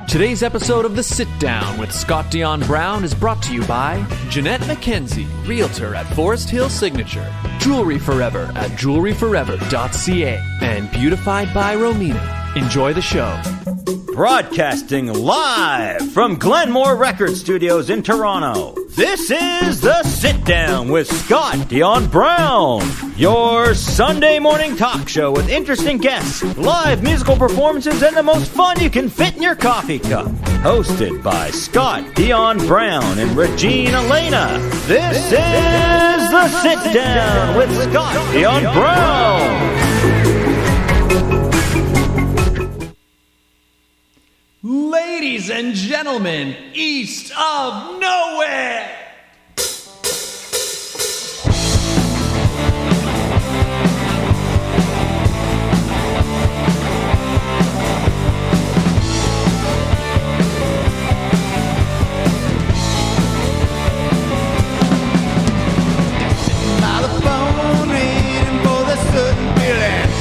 Today's episode of The Sit Down with Scott Dion Brown is brought to you by Jeanette McKenzie, Realtor at Forest Hill Signature, Jewelry Forever at jewelryforever.ca, and Beautified by Romina. Enjoy the show. Broadcasting live from Glenmore Record Studios in Toronto, this is The Sit Down with Scott Dion Brown, your Sunday morning talk show with interesting guests, live musical performances, and the most fun you can fit in your coffee cup. Hosted by Scott Dion Brown and Regine Alaina, this is The Sit Down with Scott Dion Brown. Ladies and gentlemen, east of nowhere! By the phone, waiting for the sudden feeling.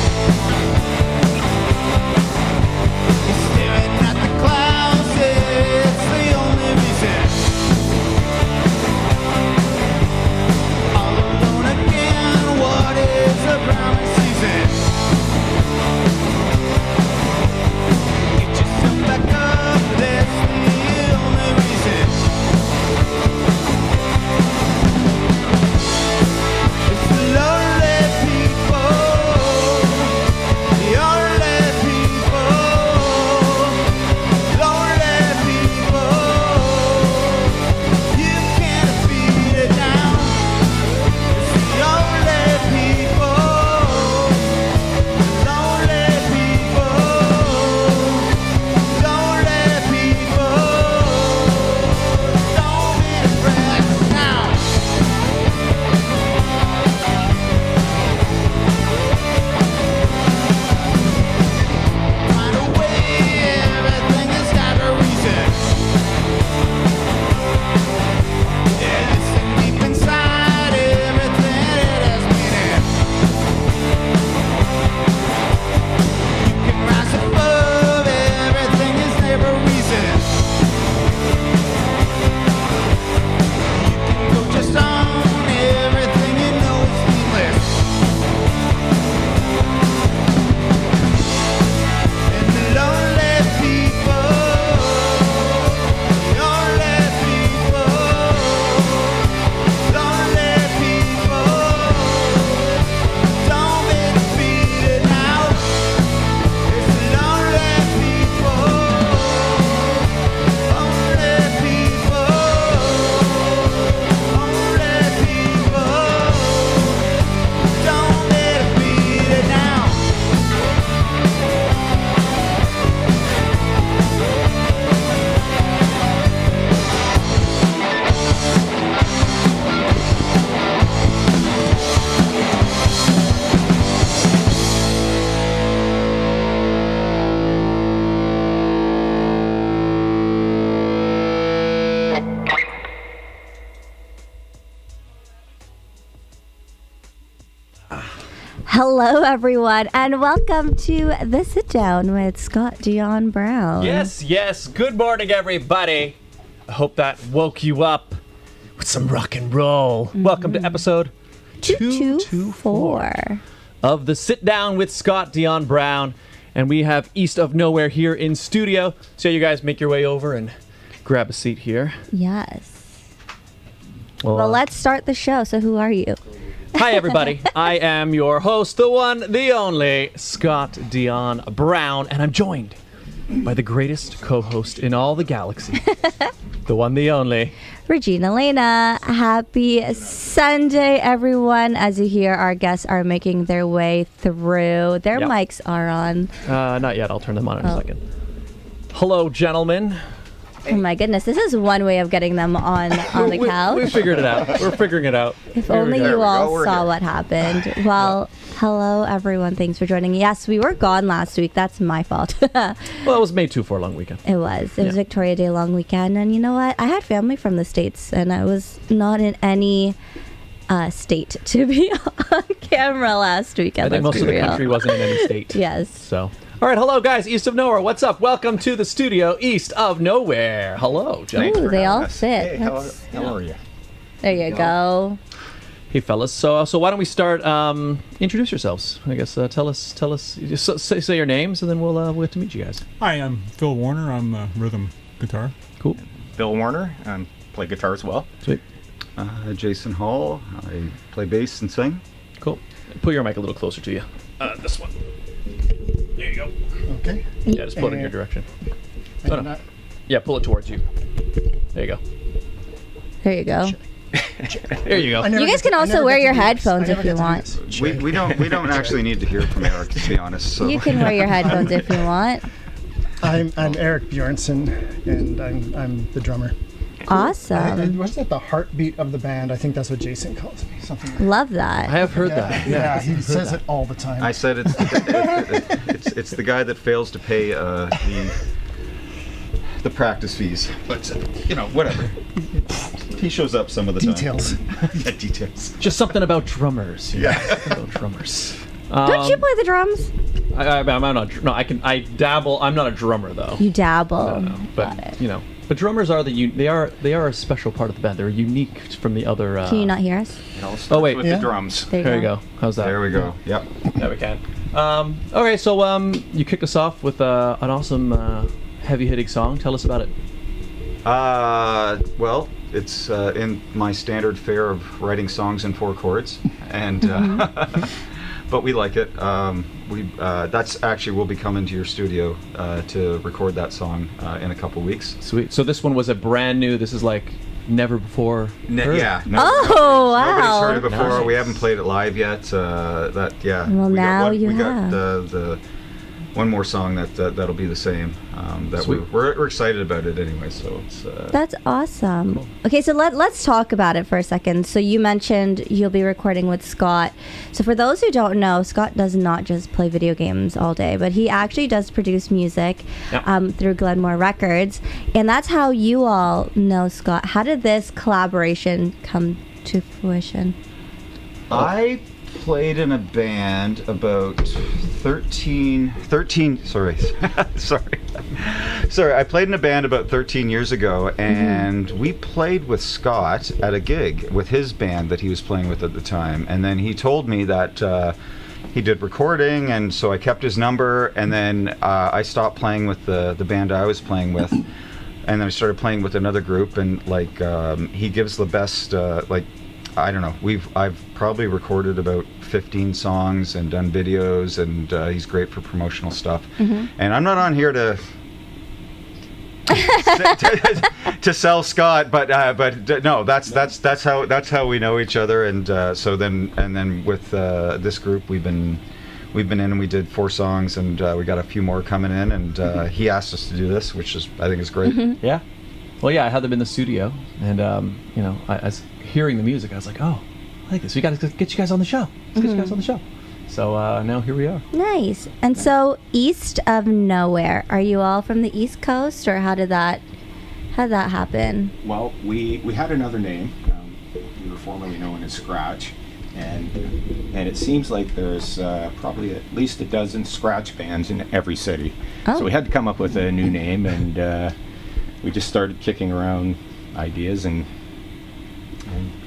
Staring at the clouds, it's the only reason. All alone again, what is the browning season? Get yourself back up, that's the only reason. It's the lonely people, the only people, lonely people. You can't beat it down. It's the only people, lonely people, lonely people. Don't be afraid now. Find a way, everything has got a reason. Yeah, listen deep inside, everything it has meaning. You can rise above, everything is never reason. You can go just on, everything you know is meaningless. And the lonely people, lonely people, lonely people, don't be defeated now. It's the lonely people, only people, don't be defeated now. Hello, everyone, and welcome to The Sit Down with Scott Dion Brown. Yes. Good morning, everybody. I hope that woke you up with some rock and roll. Welcome to episode 224 of The Sit Down with Scott Dion Brown. And we have East of Nowhere here in studio. So you guys make your way over and grab a seat here. Yes. Well, let's start the show. So who are you? Hi, everybody. I am your host, the one, the only, Scott Dion Brown, and I'm joined by the greatest co-host in all the galaxy, the one, the only, Regine Alaina. Happy Sunday, everyone. As you hear, our guests are making their way through. Their Yep. mics are on. Not yet. I'll turn them on in a second. Hello, gentlemen. Oh my goodness, this is one way of getting them on the couch. We figured it out. We're figuring it out. If Here we only go. you all saw what happened. Well, hello everyone. Thanks for joining. Yes, we were gone last week. That's my fault. Well, it was May 2 for a long weekend. It was Victoria Day long weekend. And you know what? I had family from the States, and I was not in any state to be on camera last weekend. I think most of the country wasn't in any state. Yes. So, All right, hello guys, east of nowhere. What's up? Welcome to the studio east of nowhere. Hello, Jeanette. Ooh, they all fit. Hey, how are you? There you go. Hey fellas, so why don't we start? Introduce yourselves. I guess tell us. Just say your names, and then we'll get to meet you guys. Hi, I'm Phil Warner. I'm rhythm guitar. Cool. Bill Warner, play guitar as well. Sweet. Jason Hall. I play bass and sing. Cool. Put your mic a little closer to you. This one. There you go. Okay. Yeah, just pull it in your direction. Oh, no. Yeah, pull it towards you. There you go. There you go. There you go. You guys can also wear your headphones if you want. We don't actually need to hear from Eric, to be honest. So. You can wear your headphones if you want. I'm Eric Bjornsson, and I'm the drummer. Awesome. What's that? The heartbeat of the band. I think that's what Jason calls me. Something. Like Love that. I have heard that. Yeah, he says it all the time. I said it's the guy that fails to pay the practice fees, but whatever. He shows up some of the Details. time. Yeah, details. Just something about drummers. Yeah. About drummers. Don't you play the drums? I'm not. No, I can. I dabble. I'm not a drummer though. You dabble. No, but Got it. But drummers are they are a special part of the band. They're unique from the other. Can you not hear us? It all starts Oh, wait. with Yeah. the drums. There There you go. How's that? There we go. Yep. Yeah, we can. Okay, so you kicked us off with an awesome heavy-hitting song. Tell us about it. Well, it's in my standard fare of writing songs in 4 chords, and but we like it. That's actually, we'll be coming to your studio to record that song in a couple weeks. Sweet. So this one was a brand new. This is like never before. heard. Yeah. Oh, wow. Nobody's heard it before. Nice. We haven't played it live yet. Well, we now you we have. got the one more song that'll be the same. That Sweet. we're excited about it anyway. So it's. That's awesome. Okay, so let's talk about it for a second. So you mentioned you'll be recording with Scott. So for those who don't know, Scott does not just play video games all day, but he actually does produce music through Glenmore Records. And that's how you all know Scott. How did this collaboration come to fruition? I played in a band about 13 sorry I played in a band about 13 years ago, and we played with Scott at a gig with his band that he was playing with at the time, and then he told me that he did recording, and so I kept his number, and then I stopped playing with the band I was playing with, and then I started playing with another group, and he gives the best I don't know. I've probably recorded about 15 songs and done videos, and he's great for promotional stuff. And I'm not on here to to sell Scott, but no, that's how we know each other. And then with this group, we've been in, and we did 4 songs, and we got a few more coming in. And he asked us to do this, which I think is great. Yeah. Well, yeah, I had them in the studio, and I was hearing the music. I was like, oh, I like this. We got to get you guys on the show. Let's get you guys on the show. So now here we are. Nice. And so east of nowhere, are you all from the East Coast, or how did that happen? Well, we had another name. We were formerly known as Scratch, and it seems like there's probably at least a dozen Scratch bands in every city. Oh. So we had to come up with a new name, and we just started kicking around ideas, and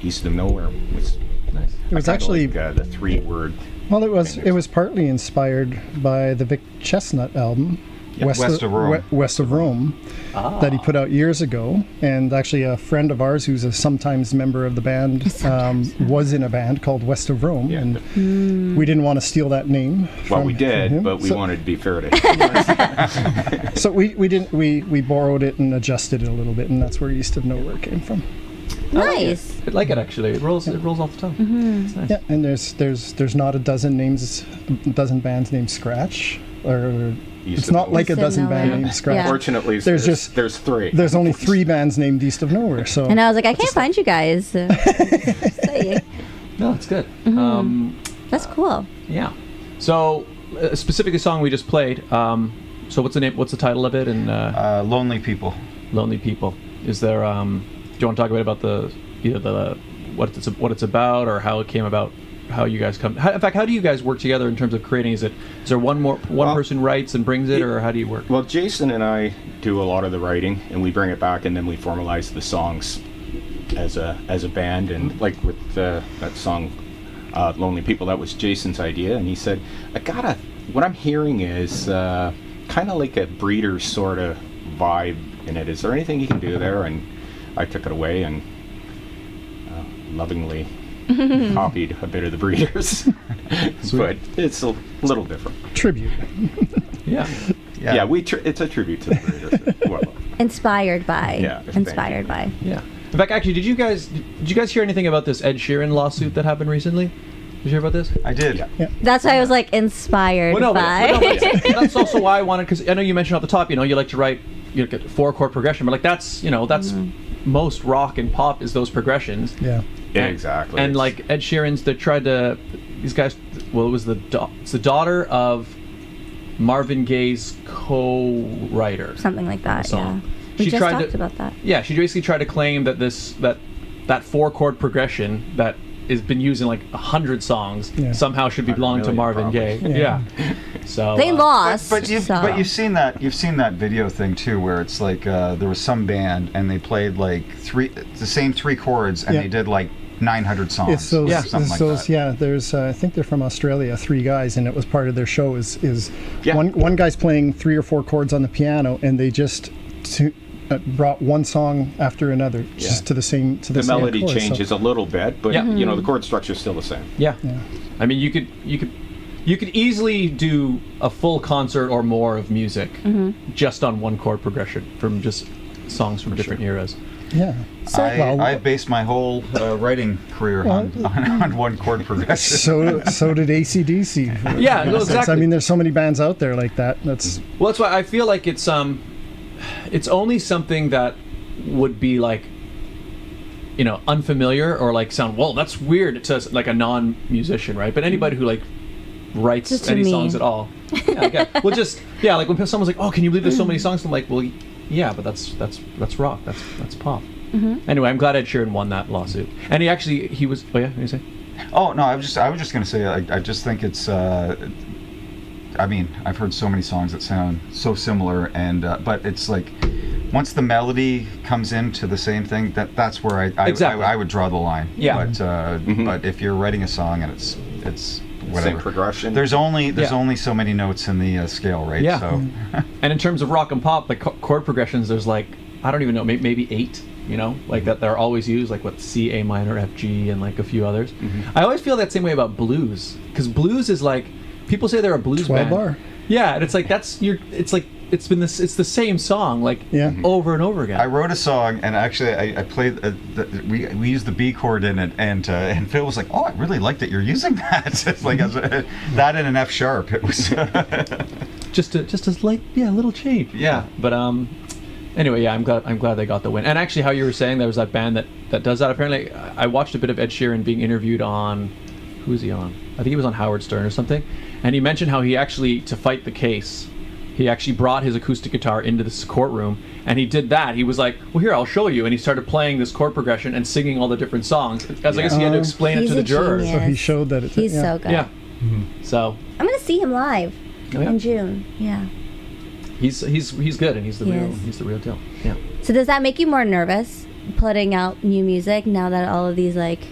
east of nowhere was Nice. It was actually the 3-word. well, it was partly inspired by the Vic Chestnut album, West of Rome. West of Rome, that he put out years ago. And actually, a friend of ours who's a sometimes member of the band was in a band called West of Rome, Yeah. and we didn't want to steal that name. Well, from we did, him. but we wanted to be fair to him. So we borrowed it and adjusted it a little bit, and that's where East of Nowhere came from. Nice. I like it actually. It rolls off the tongue. It's nice. Yeah, and there's not a dozen bands named Scratch, or East it's of not like a East of dozen band Nowhere. named Scratch. Yeah. Fortunately, There's there's 3. There's only 3 bands named East of Nowhere. So And I was like, I can't find you guys. Saying. No, it's good. That's cool. Yeah. So specifically, the song we just played. So what's the name? What's the title of it? And Lonely People. Lonely People. Is there? Do you want to talk a bit about what it's about, or how it came about? how you guys come. In fact, how do you guys work together in terms of creating? Is there one person writes and brings it, or how do you work? Well, Jason and I do a lot of the writing, and we bring it back, and then we formalize the songs as a band. And like with that song, "Lonely People," that was Jason's idea, and he said, what I'm hearing is kind of like a Breeders sort of vibe in it. Is there anything you can do there? And I took it away and lovingly copied a bit of the Breeders. But it's a little different. Tribute. Yeah. It's a tribute to the Breeders. Well, Inspired by. Yeah, Inspired by. Yeah. In fact, actually, did you guys hear anything about this Ed Sheeran lawsuit that happened recently? Did you hear about this? I did. Yeah. That's why I was like inspired by. But that's also why I wanted, because I know you mentioned off the top, you like to write, you look at 4-chord progression, but like that's most rock and pop is those progressions. Yeah. Yeah, exactly. And like Ed Sheeran's, these guys. Well, it was it's the daughter of Marvin Gaye's co-writer. Something like that. Song. Yeah. We just talked about that. Yeah, she basically tried to claim that that 4-chord progression that has been used in like 100 songs somehow should be belong to Marvin Gaye. Yeah. So they lost. But you've seen that video thing too, where it's like there was some band and they played like the same 3 chords and they did like 900 songs. It's those, something like that. Yeah, there's I think they're from Australia, 3 guys, and it was part of their show. Is one guy's playing 3 or 4 chords on the piano, and they just brought one song after another just to the same the same melody chord, changes a little bit, but the chord structure is still the same. Yeah. I mean, you could easily do a full concert or more of music just on 1 chord progression from just songs from different eras. Yeah. So, I based my whole writing career on 1 chord progression. So did AC/DC. Yeah, no, exactly. I mean, there's so many bands out there like that. That's why I feel like it's only something that would be like, unfamiliar or like sound, well, that's weird to like a non-musician, right? But anybody who like writes any songs at all, like when someone's like, oh, can you believe there's so many songs? I'm like, well, yeah, but that's rock, that's pop. Anyway, I'm glad Ed Sheeran won that lawsuit, and he was. Oh yeah, what did you say? Oh no, I was just gonna say I just think it's. I mean, I've heard so many songs that sound so similar, and but it's like once the melody comes into the same thing, that's where I would draw the line. Yeah. But if you're writing a song and it's whatever same progression, there's only so many notes in the scale, right? Yeah. So. And in terms of rock and pop, like chord progressions, there's like I don't even know, maybe 8. Like that they're always used, like what C, A minor, F, G, and like a few others. I always feel that same way about blues, because blues is like. People say they're a blues 12 band. bar. Yeah, and it's like it's like it's the same song over and over again. I wrote a song, and actually I played we used the B chord in it, and Phil was like, "Oh, I really like that you're using that." It's like that and an F sharp. It was just a slight little change. Yeah, but anyway, I'm glad they got the win. And actually, how you were saying there was that band that does that. Apparently, I watched a bit of Ed Sheeran being interviewed on. Who was he on? I think he was on Howard Stern or something. And he mentioned how he actually, to fight the case, he actually brought his acoustic guitar into this courtroom, and he did that. He was like, well, here, I'll show you. And he started playing this chord progression and singing all the different songs. As I guess he had to explain it to the jurors. Genius. So he showed that he's so good. Yeah. So I'm going to see him live in June. Yeah. He's good, and he's the real deal. Yeah. So does that make you more nervous putting out new music now that all of these like,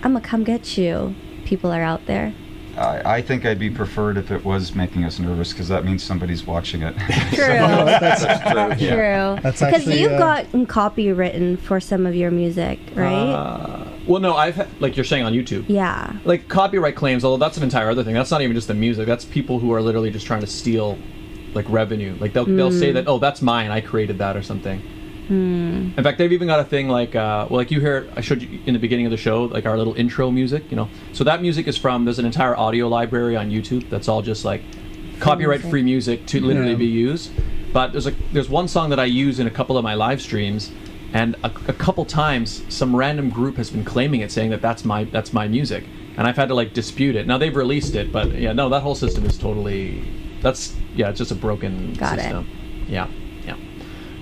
I'm going to come get you people are out there? I think I'd be preferred if it was making us nervous, because that means somebody's watching it. True. That's true. True. That's because actually, you've gotten copy written for some of your music, right? Well, no, I've like you're saying on YouTube. Yeah. Like copyright claims, although that's an entire other thing. That's not even just the music. That's people who are literally just trying to steal, like revenue. Like they'll say that, oh, that's mine. I created that or something. In fact, they've even got a thing like, like you hear, I showed you in the beginning of the show, like our little intro music, So that music is there's an entire audio library on YouTube that's all just like copyright-free music to literally be used. But there's one song that I use in a couple of my live streams, and a couple times some random group has been claiming it, saying that that's my music, and I've had to like dispute it. Now they've released it, but that whole system is totally, it's just a broken system. Yeah.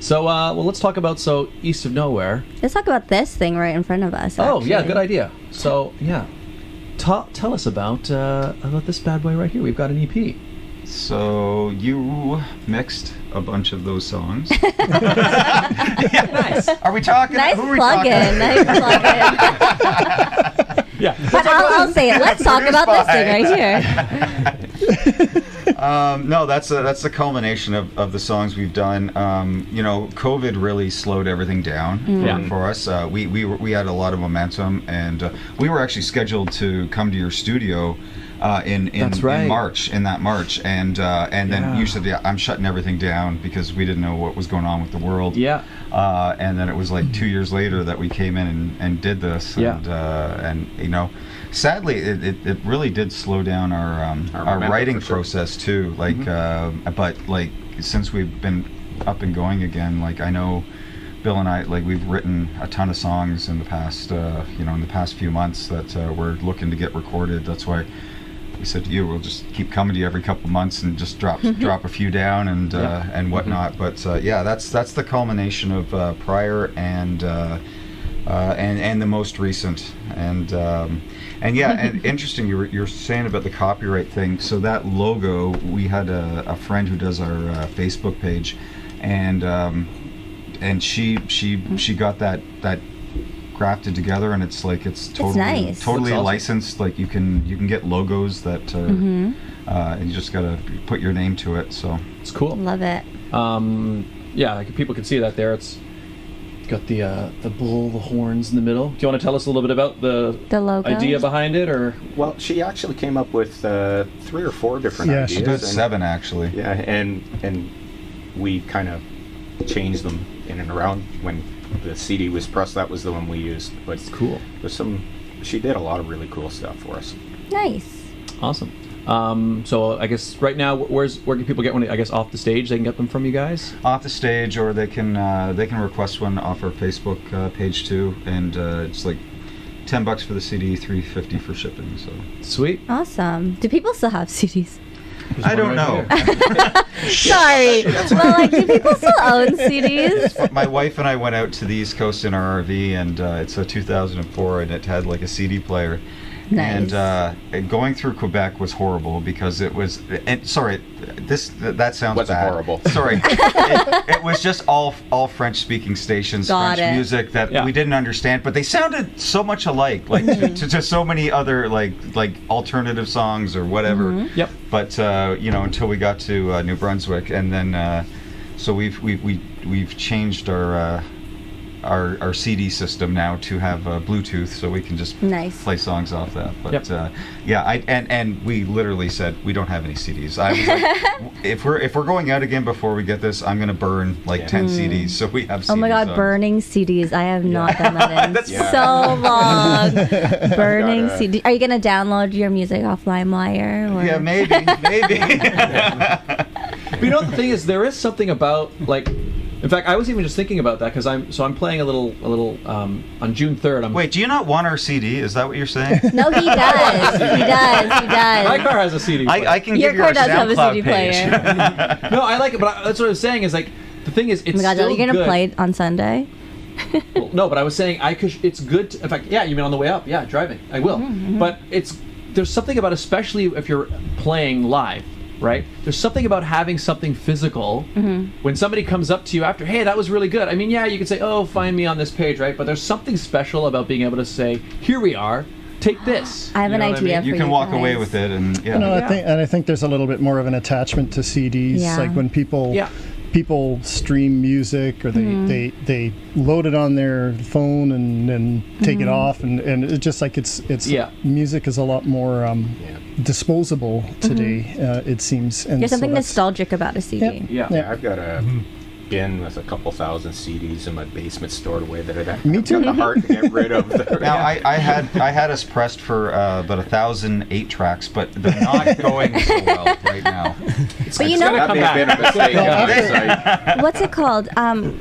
So, let's talk about East of Nowhere. Let's talk about this thing right in front of us. Oh, yeah, good idea. So, tell us about this bad boy right here. We've got an EP. So you mixed a bunch of those songs. Nice. Are we talking? Nice Who are we plug talking? in. Nice plug in. Yeah. But I'll say it. Let's talk about this thing right here. No, that's the culmination of the songs we've done. COVID really slowed everything down for us. We had a lot of momentum, and we were actually scheduled to come to your studio in March, and then you said, I'm shutting everything down because we didn't know what was going on with the world. Yeah. And then it was like 2 years later that we came in and did this. Yeah. And sadly, it really did slow down our writing process too. But since we've been up and going again, I know Bill and I, we've written a ton of songs in the past, in the past few months that we're looking to get recorded. That's why we said to you, we'll just keep coming to you every couple months and just drop a few down and whatnot. But that's the culmination of prior and the most recent. And interesting. You're saying about the copyright thing. So that logo, we had a friend who does our Facebook page, and she got that grafted together, and it's totally nice. totally Awesome. licensed. You can get logos that and you just gotta put your name to it. So It's cool. Love it. People can see that there. It's got the bull, the horns in the middle. Do you want to tell us a little bit about the logo idea behind it, or? Well, she actually came up with 3 or 4 different Yeah, ideas. she about and- 7 actually. Yeah, and we kind of changed them in and around. When the CD was pressed, that was the one we used. But Cool. she did a lot of really cool stuff for us. Nice. Awesome. So I guess right now, where can people get one? I guess off the stage, they can get them from you guys. Off the stage, or they can request one off our Facebook page too, and it's like $10 for the CD, $3.50 for shipping. So Sweet. Awesome. Do people still have CDs? I don't know. Sorry. Well, do people still own CDs? My wife and I went out to the East Coast in our RV, and it's a 2004, and it had a CD player. Nice. And going through Quebec was horrible because it was. And sorry, that sounds Wasn't bad. horrible. Sorry, it was just all French-speaking stations, Got French it. music that Yeah. we didn't understand, but they sounded so much alike, to so many other like alternative songs or whatever. Yep. But until we got to New Brunswick, and then so we've changed our CD system now to have Bluetooth, so we can just Nice. play songs off that. But Yep. and we literally said we don't have any CDs. I was like, if we're going out again before we get this, I'm gonna burn 10 CDs, so we have CDs. Oh my God, on. burning CDs. I have not done that in That's- so long. Burning Gotta- CD. Are you going to download your music off LimeWire? Or? Yeah, maybe. But you know what the thing is, there is something about in fact, I was even just thinking about that because I'm playing a little on June 3rd. Wait, do you not want our CD? Is that what you're saying? No, he does. He does. He My does. car has a CD player. I can Your give you car our does have a SoundCloud CD page. player. No, I like it, but that's what I was saying is the thing is, it's Oh my God, still are you going to good. play it on Sunday? Well, no, but I was saying it's good. In fact, yeah, you mean on the way up? Yeah, driving. I will. But there's something about, especially if you're playing live, right? There's something about having something physical. When somebody comes up to you after, hey, that was really good. I mean, yeah, you could say, oh, find me on this page, right? But there's something special about being able to say, here we are. Take this. I have You an know what idea mean? You for can you walk away guys. with it, and I think there's a little bit more of an attachment to CDs. Yeah. Like when people Yeah. people stream music, or they load it on their phone and take it off, and it's just it's Yeah. music is a lot more disposable today. It seems. And There's something so that's- nostalgic about a CD. Yeah. Yeah, I've got a bin with a couple thousand CDs in my basement stored away that I've Me too. got the heart to get rid of. Now I had us pressed for about 1,000 8-tracks, but they're not going so well right now. But you know, that may have been a mistake. Well, guys. what's it called? Vinyls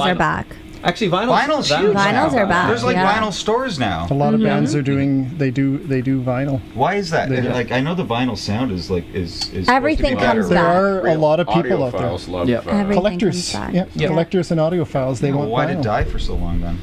are Vinyl. back. Actually, Vinyl's huge Vinyls now. are back, There's like yeah. vinyl stores now. A lot of bands are doing. They do vinyl. Why is that? Yeah. Like, I know the vinyl sound is Everything supposed to be better. comes There back. are a lot of people out there. Audiophiles love. Yeah. Everything Collectors, comes back. yeah, Yeah. collectors and audiophiles. They Well, want why vinyl. did it die for so long then?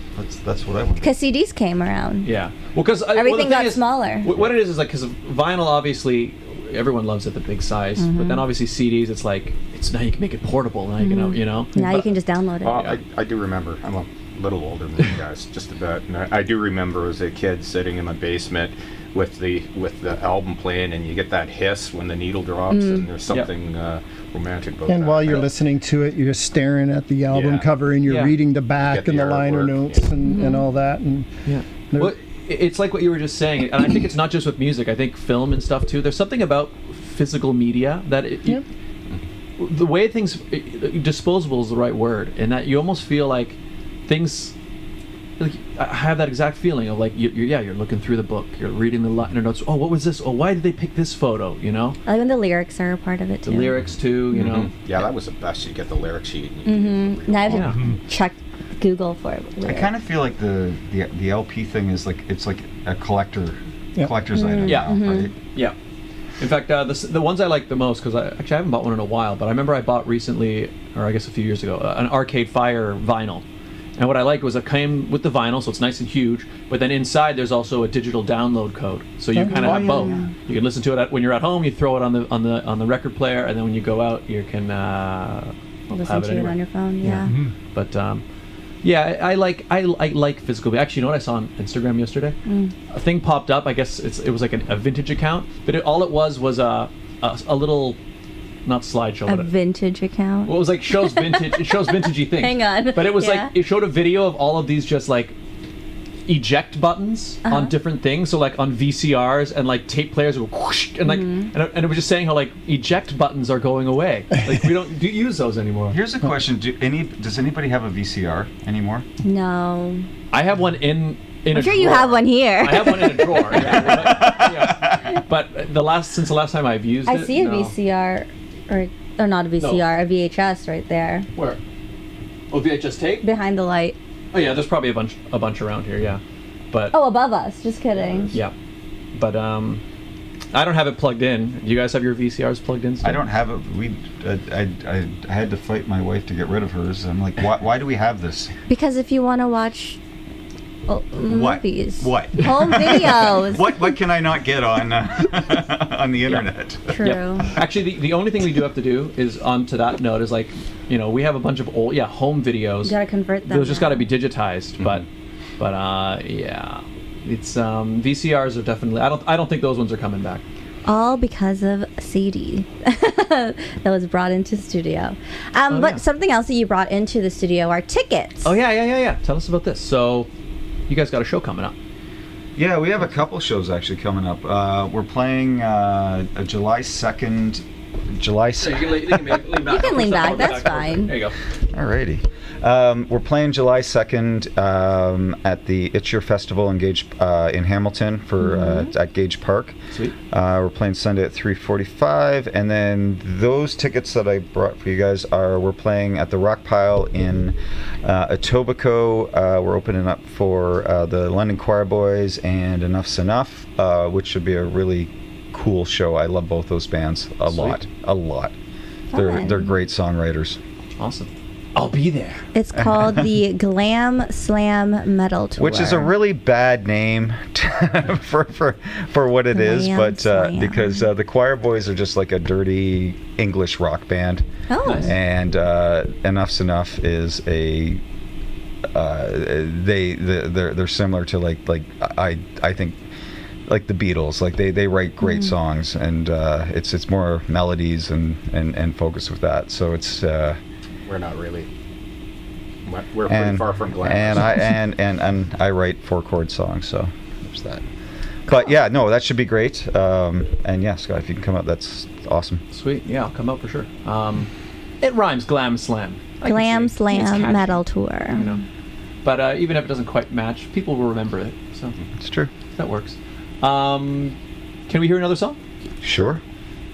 That's what I want. Because CDs came around. Yeah. Well, because Everything got smaller. What it is like because vinyl, obviously, everyone loves it the big size, but then obviously CDs, it's like now you can make it portable. Now you can, you know. Now you But- can just download it. Well, I do remember. I'm a little older than you guys, just a bit. And I do remember as a kid sitting in my basement with the album playing, and you get that hiss when the needle drops, and there's something romantic about that. And while you're listening to it, you're staring at the album Yeah. cover and you're Yeah. reading the back Get and the the liner artwork, notes yeah. and all that. And Yeah. there- Well, it's like what you were just saying, and I think it's not just with music. I think film and stuff too. There's something about physical media that the way things disposable is the right word, and that you almost feel like things. Like, I have that exact feeling of like you're looking through the book, you're reading the liner notes. Oh, what was this? Oh, why did they pick this photo? You know, I like when the lyrics are a part of it the too. lyrics too. You know, Yeah, that was the best. You get the lyric sheet. And you Now I have to Yeah. check Google for it. I kind of feel like the LP thing is like it's like a collector's item. Yeah. now, right? Yeah. In fact, the ones I like the most, because I haven't bought one in a while, but I remember I bought recently, or I guess a few years ago, an Arcade Fire vinyl. And what I liked was it came with the vinyl, so it's nice and huge, but then inside there's also a digital download code. So you kind of have both. You can listen to it when you're at home, you throw it on the record player, and then when you go out, you can Listen have to it it anywhere. on your phone. Yeah. But yeah, I like physical. Actually, you know what I saw on Instagram yesterday? A thing popped up. I guess it was like a vintage account, but all it was a little, not slideshow, A but vintage account. well, it was like shows vintage. It shows vintagey things. Hang on. But it was Yeah. like it showed a video of all of these just like eject buttons on different things. So like on VCRs and like tape players would go whoosh, and like and it was just saying how like eject buttons are going away. Like we don't use those anymore. Here's a question: does anybody have a VCR anymore? No. I have one in a I'm sure you drawer. have one here. I have one in a drawer. Yeah. But since the last time I've used it, I see a no. VCR, or not a VCR, a VHS right there Where? Oh, VHS tape? behind the light. Oh yeah, there's probably a bunch around here. Yeah, but Oh, above us. Just kidding. yeah, but I don't have it plugged in. Do you guys have your VCRs plugged in? Still? I don't have it. I had to fight my wife to get rid of hers. I'm like, why do we have this? Because if you want to watch movies, What? home videos. What can I not get on on the internet? True. Yep. Actually, the only thing we do have to do is, on to that note, is like, we have a bunch of old home videos. You gotta convert them. Those just got to be digitized, but yeah, it's VCRs are definitely. I don't think those ones are coming back. All because of CD that was brought into studio. But yeah. something else that you brought into the studio are tickets. Oh yeah. Tell us about this. So, you guys got a show coming up. Yeah, we have a couple shows actually coming up. We're playing a July 2nd. You can lean back. You can lean back, that's fine. There you go. Alrighty. We're playing July 2nd at the It's Your Festival in Hamilton at Gage Park. Sweet. We're playing Sunday at 3:45, and then those tickets that I brought for you guys we're playing at the Rock Pile in Etobicoke. We're opening up for the London Choir Boys and Enough's Enough, which should be a really cool show. I love both those bands a lot. They're great songwriters. Awesome. I'll be there. It's called the Glam Slam Metal Tour. Which is a really bad name for what it is, Glam but Slam. because the Choir Boys are just like a dirty English rock band, Oh. Nice. and Enough's Enough is they're similar to like I think like the Beatles. Like they write great songs, and it's more melodies and focus with that. So it's. We're not really. We're pretty far from glamorous. And I write 4-chord songs, so there's that. But yeah, no, that should be great. And yeah, Scott, if you can come out, that's awesome. Sweet. Yeah, I'll come out for sure. It rhymes, Glam Slam. I can Glam see it. It's Slam catchy, Metal Tour. But even if it doesn't quite match, people will remember it. So It's true. that works. Can we hear another song? Sure.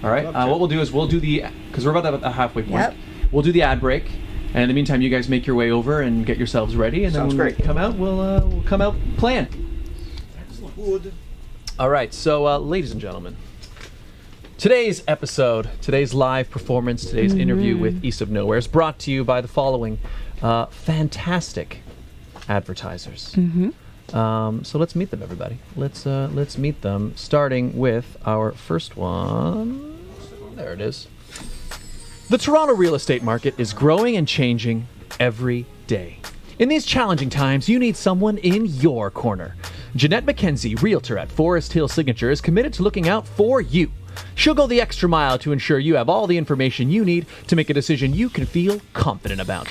All right. What we'll do is we'll do because we're about at the halfway point. Yep. We'll do the ad break, And in the meantime, you guys make your way over and get yourselves ready, and then Sounds when great. we come out, we'll come out playing. All right, so ladies and gentlemen, today's episode, today's live performance, today's interview with East of Nowhere is brought to you by the following fantastic advertisers. So let's meet them, everybody. Let's meet them, starting with our first one. There it is. The Toronto real estate market is growing and changing every day. In these challenging times, you need someone in your corner. Jeanette McKenzie, Realtor at Forest Hill Signature, is committed to looking out for you. She'll go the extra mile to ensure you have all the information you need to make a decision you can feel confident about.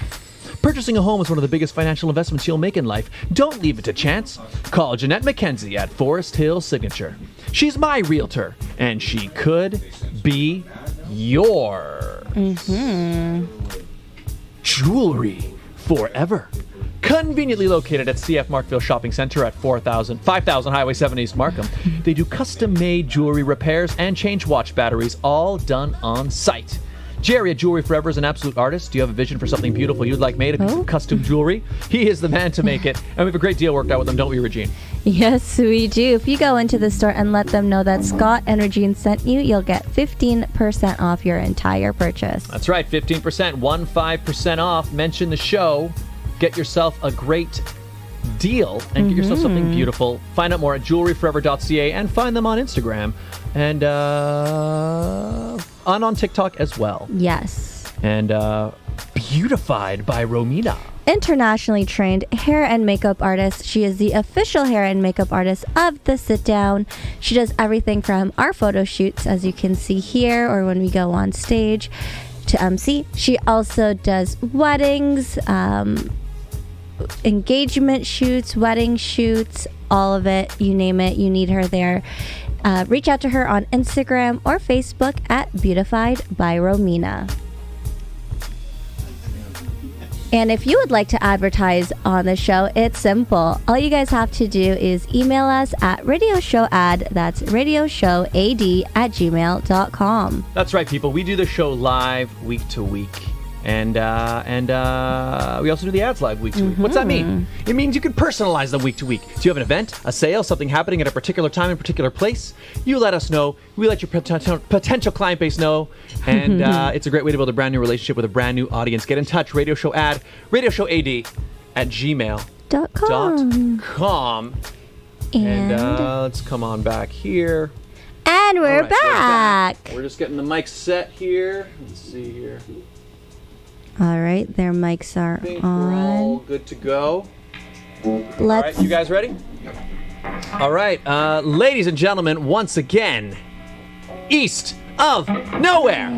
Purchasing a home is one of the biggest financial investments you'll make in life. Don't leave it to chance. Call Jeanette McKenzie at Forest Hill Signature. She's my realtor, and she could be yours. Jewelry forever. Conveniently located at CF Markville Shopping Center at 5000 Highway 7 East Markham. They do custom-made jewelry repairs and change watch batteries, all done on site. Jerry at Jewelry Forever is an absolute artist. Do you have a vision for something beautiful you'd like made, a piece of custom jewelry? He is the man to make it, and we have a great deal worked out with him, don't we, Regine? Yes, we do. If you go into the store and let them know that Scott and Regine sent you, you'll get 15% off your entire purchase. That's right, 15%, 15% off. Mention the show. Get yourself a great deal and get yourself something beautiful. Find out more at jewelryforever.ca and find them on Instagram and on TikTok as well. Yes. And beautified by Romina. Internationally trained hair and makeup artist. She is the official hair and makeup artist of The Sit Down. She does everything from our photo shoots, as you can see here, or when we go on stage, to MC. She also does weddings, engagement shoots, wedding shoots, all of it. You name it, you need her there. Reach out to her on Instagram or Facebook at Beautified by Romina. And if you would like to advertise on the show, it's simple. All you guys have to do is email us at radioshowad, that's radioshowad@gmail.com. That's right, people. We do the show live week to week. And we also do the ads live week to week. What's that mean? It means you can personalize them week to week. Do you have an event, a sale, something happening at a particular time in a particular place? You let us know. We let your potential client base know. And it's a great way to build a brand new relationship with a brand new audience. Get in touch. radioshowad @gmail.com. And let's come on back here. And we're All right, back. We're just getting the mic set here. Let's see here. All right, their mics are I think we're all on. good to go. All Let's. right, you guys ready? All right, ladies and gentlemen, once again, East of Nowhere.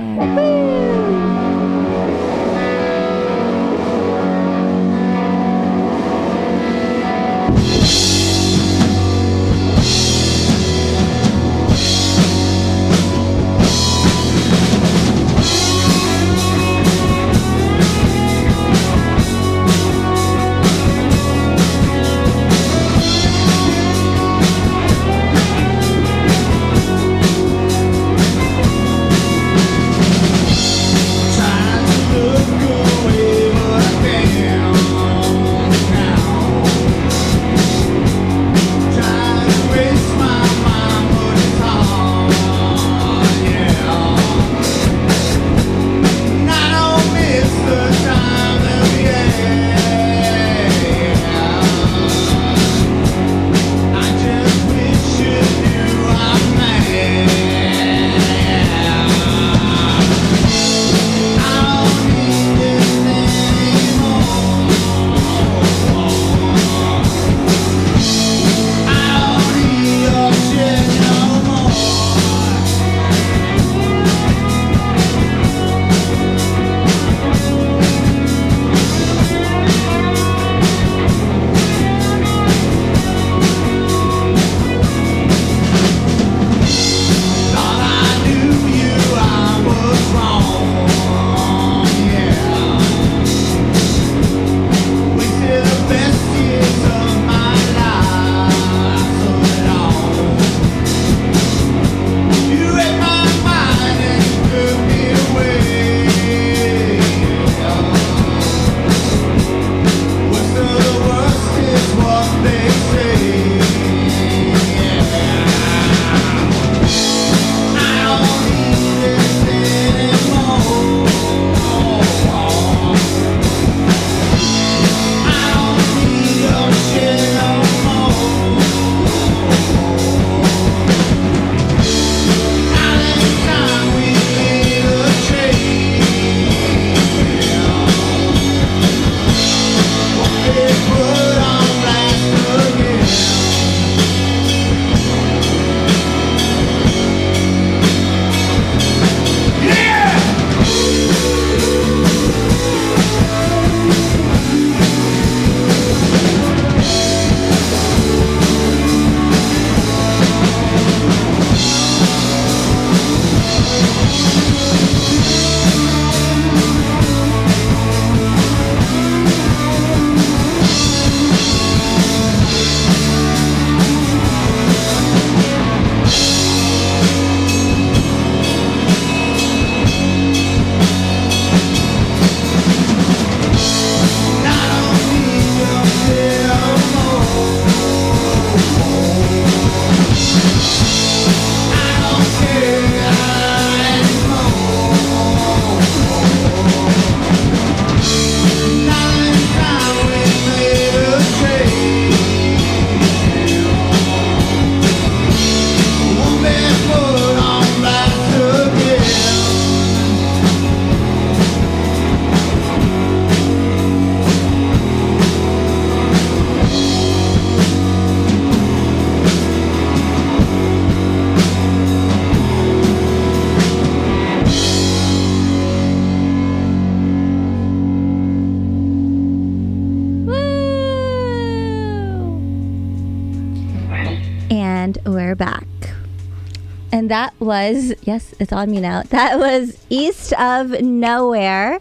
And that was, yes, it's on me now. That was East of Nowhere.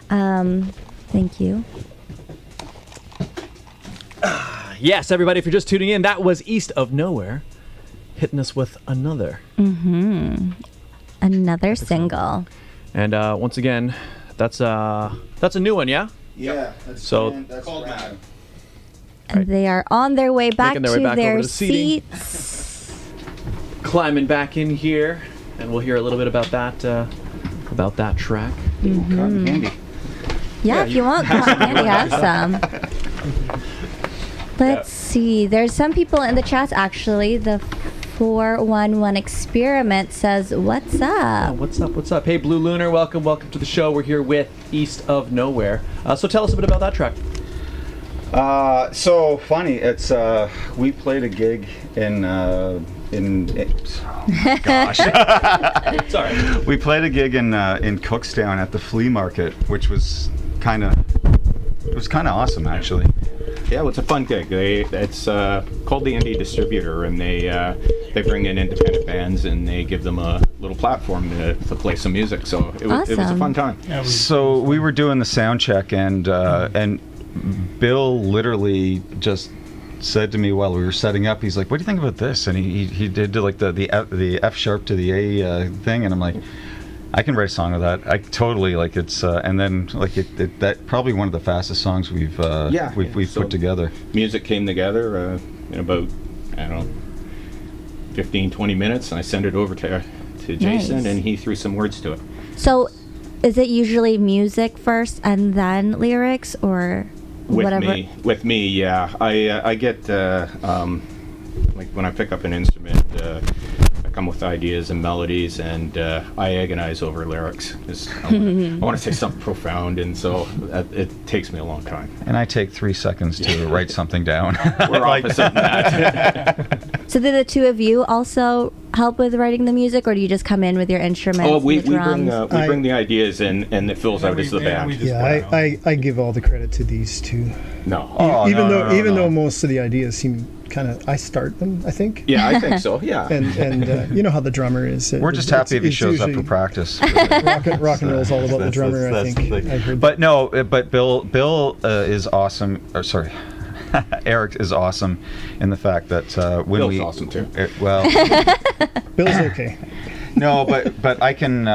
Thank you. Yes, everybody, if you're just tuning in, that was East of Nowhere, hitting us with another. Another single. And once again, that's a new one, yeah? Yeah. That's called Mad. And they are on their way back Making their way to back their over to seating. seats. Climbing back in here, and we'll hear a little bit about that track. Cotton candy. Yeah, if you want cotton candy, have some. Let's see. There's some people in the chat, actually. The 411 Experiment says, what's up? What's up? Hey, Blue Lunar, welcome to the show. We're here with East of Nowhere. So tell us a bit about that track. So funny. It's we played a gig in gosh. Sorry. We played a gig in Cookstown at the flea market, which was kind of awesome, actually. Yeah, well, it's a fun gig. It's called the Indie Distributor, and they bring in independent bands and they give them a little platform to play some music. So it was a Awesome. fun time. So we were doing the sound check, and Bill literally just said to me while we were setting up, he's like, "What do you think about this?" And he did like the F sharp to the A thing, and I'm like, I can write a song with that. I totally like it's and then like that probably one of the fastest songs we've So put together. Music came together in about, I don't know, 15-20 minutes, and I sent it over to Jason, Nice. and he threw some words to it. So, is it usually music first and then lyrics, or whatever? With me, yeah. I get like when I pick up an instrument, I come with ideas and melodies, and I agonize over lyrics. I want to say something profound, and so it takes me a long time. And I take 3 seconds to write something down. We're opposite that. So, do the two of you also help with writing the music, or do you just come in with your instruments? Oh, we and the drums? bring the ideas in, and it fills out as the band. I give all the credit to these two. No. Oh, even no. though most of the ideas seem kind of, I start them, I think. Yeah, I think so. Yeah. And you know how the drummer is. We're just happy if he shows up for practice. Rock and roll is all about the drummer, I that's think. the thing. I heard. But no, but Bill is awesome. Or sorry, Eric is awesome in the fact that when Bill's awesome too. Well, Bill's okay. no, but I can.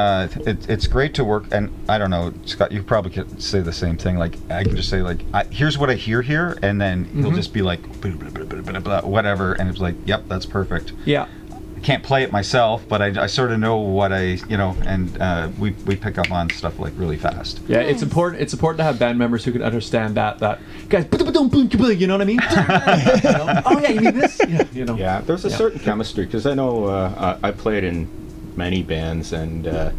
It's great to work, and I don't know, Scott. You probably could say the same thing. Like I can just say like, here's what I hear here, and then he'll just be like, blah, blah, blah, blah, blah, blah, whatever, and it's like, yep, that's perfect. Yeah. I can't play it myself, but I sort of know what and we pick up on stuff like really fast. Yeah, it's important. It's important to have band members who can understand that guys. You know what I mean? Oh yeah, you mean this? Yeah, you know. Yeah, there's a certain chemistry, because I know I played in many bands, and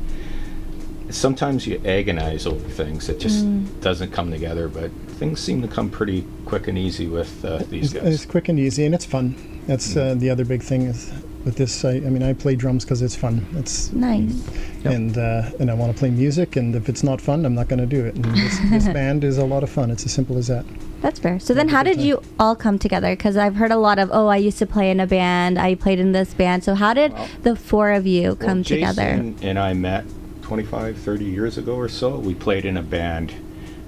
sometimes you agonize over things. It just doesn't come together, but things seem to come pretty quick and easy with these guys. It's quick and easy, and it's fun. That's the other big thing is with this. I mean, I play drums because it's fun. It's Nice. and I want to play music, and if it's not fun, I'm not going to do it. And this band is a lot of fun. It's as simple as that. That's fair. So then how did you all come together? Because I've heard a lot of, I used to play in a band, I played in this band. So how did the four of you come together? Jason and I met 25, 30 years ago or so. We played in a band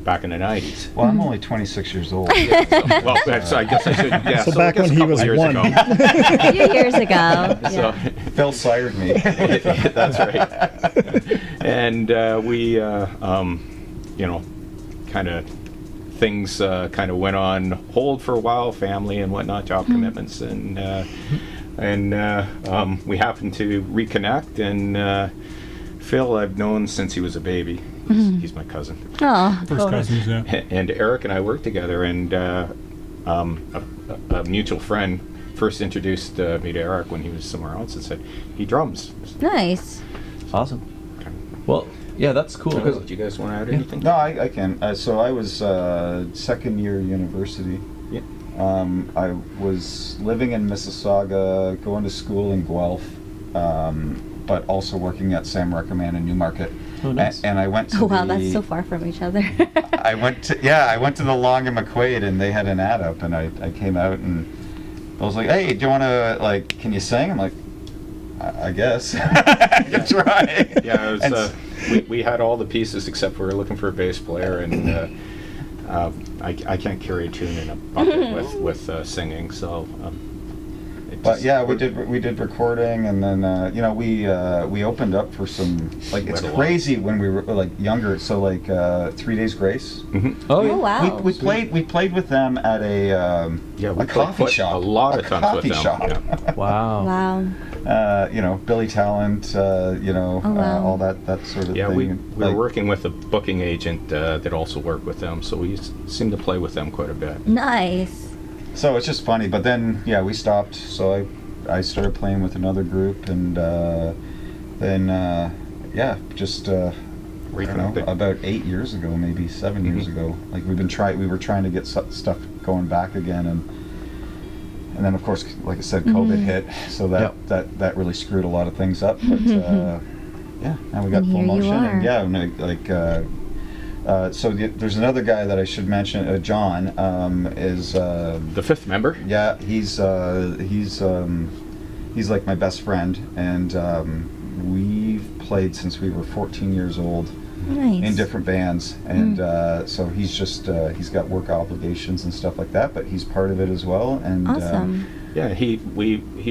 back in the 90s. Well, I'm only 26 years old. I guess I should, yeah. So back I guess when a he was couple years 1. ago. A few years ago. So, Phil sired me. that's right. And we, kind of things kind of went on hold for a while, family and whatnot, job commitments, and we happened to reconnect. And Phil, I've known since he was a baby. He's my cousin. Oh. First cousins, yeah. And Eric and I worked together, and a mutual friend first introduced me to Eric when he was somewhere else and said, he drums. Nice. Awesome. Well, yeah, that's cool. Do you guys want to add anything? No, I can. So I was second year university. Yeah. I was living in Mississauga, going to school in Guelph, but also working at Sam Reckerman in Newmarket. Oh, nice. And I went to Oh, wow, that's so far from each other. I went to the Long and McQuaid, and they had an ad up, and I came out, and I was like, hey, do you want to, like, can you sing? I'm like, I guess. I could try. Yeah, it was, we had all the pieces except we were looking for a bass player, and I can't carry a tune in a bucket with singing, so. But yeah, we did recording, and then we opened up for some, like, it's crazy when we were like younger. So like 3 Days Grace. Mm-hmm. Oh wow. We played with them at a coffee shop. A lot of times with them. Yeah. Wow. Wow. Billy Talent, wow. all that sort of Yeah, thing. we were working with a booking agent that also worked with them, so we seemed to play with them quite a bit. Nice. So it's just funny, but then we stopped. So I started playing with another group, and then about 8 years ago, maybe 7 years ago. Like we were trying to get stuff going back again, and then of course, like I said, COVID hit, so that really screwed a lot of things up. But now we got And full here you motion, are. and there's another guy that I should mention. John is The fifth member? Yeah, he's like my best friend, and we've played since we were 14 years old. Nice. In different bands, and so he's just he's got work obligations and stuff like that, but he's part of it as well. And Awesome. Yeah, he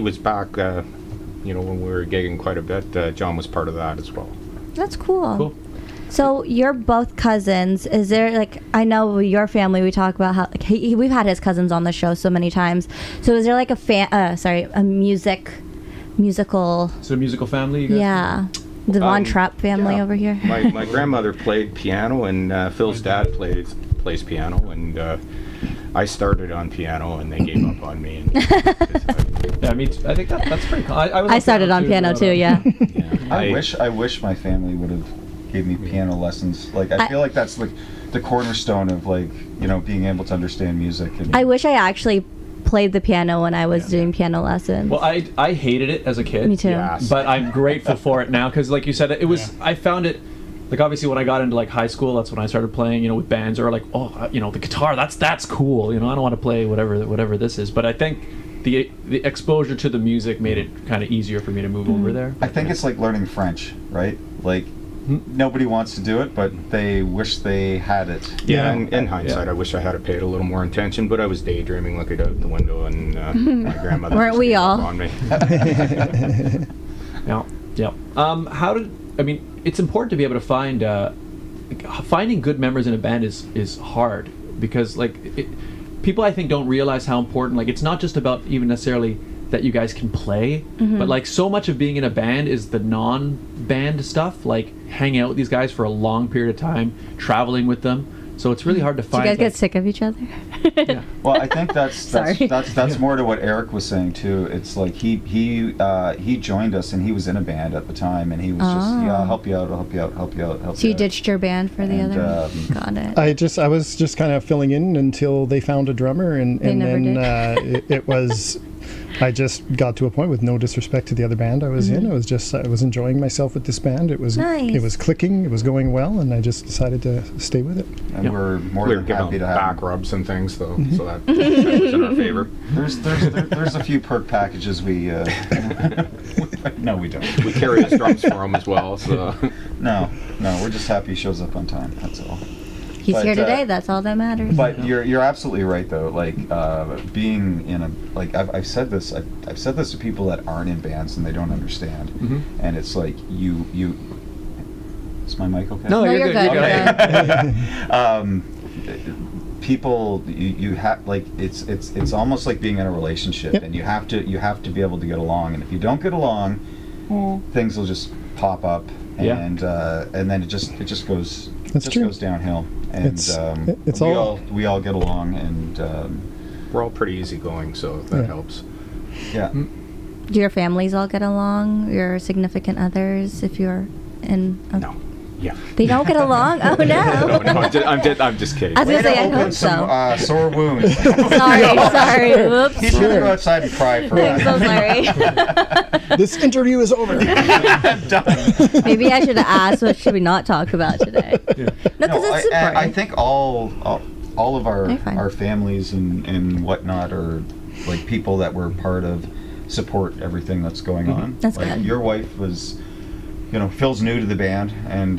was back. When we were gigging quite a bit. John was part of that as well. That's cool. Cool. So you're both cousins. Is there I know with your family we talk about how we've had his cousins on the show so many times. So is there like a musical? So a musical family, you guys? Yeah. The Von Trapp family over here. My grandmother played piano, and Phil's dad plays piano, and I started on piano, and they gave up on me. And Yeah, I think that's pretty cool. I started on piano too. Yeah. I wish my family would have gave me piano lessons. Like I feel like that's like the cornerstone of being able to understand music. And I wish I actually played the piano when I was doing piano lessons. Well, I hated it as a kid. Me too. Yes. But I'm grateful for it now because, like you said, I found it. Like obviously, when I got into like high school, that's when I started playing. With bands or like, the guitar. That's cool. I don't want to play whatever this is. But I think the exposure to the music made it kind of easier for me to move over there. I think it's like learning French, right? Like nobody wants to do it, but they wish they had it. Yeah, in hindsight, I wish I had paid a little more attention, but I was daydreaming, looking out the window, and my grandmother Weren't just we gave all? up on me. Yeah. It's important to be able to find finding good members in a band is hard because people I think don't realize how important. Like it's not just about even necessarily that you guys can play, but like so much of being in a band is the non-band stuff, like hanging out with these guys for a long period of time, traveling with them. So it's really hard to Do find. you guys get sick of each other? Yeah. Well, I think that's Sorry. more to what Eric was saying too. It's like he joined us, and he was in a band at the time, and he was just I'll help you out. So you ditched your band for the other? Got it. I was just kind of filling in until they found a drummer, and never then did. it was. I just got to a point, with no disrespect to the other band I was in. I was enjoying myself with this band. It was Nice. It was clicking. It was going well, and I just decided to stay with it. And we're more We were than giving happy to back have. rubs and things, though, so that was in our favor. There's a few perk packages we. No, we don't. We carry his drums for him as well. So No, we're just happy he shows up on time. That's all. He's But, here today. That's all that matters. But you're absolutely right though. Like being in a I've said this to people that aren't in bands and they don't understand. And it's like you. Is my mic okay? No, you're good. People, you have like it's almost like being in a relationship, and you have to be able to get along. And if you don't get along, things will just pop up, and then it just goes. That's true. Goes downhill, and we all get along, and we're all pretty easygoing, so that helps. yeah. Do your families all get along? Your significant others, if you're in? No. Yeah. They don't get along? Oh no! No, I'm just kidding. I was gonna say, I Open hope so. some sore wounds. Sorry. Whoops. He's gonna go outside and cry for I'm so sorry. This interview is over. Maybe I should have asked, what should we not talk about today? No, because it's important. I think all of They're fine. our families and whatnot are like people that we're part of support everything that's going on. That's like, good. Your wife was, Phil's new to the band, and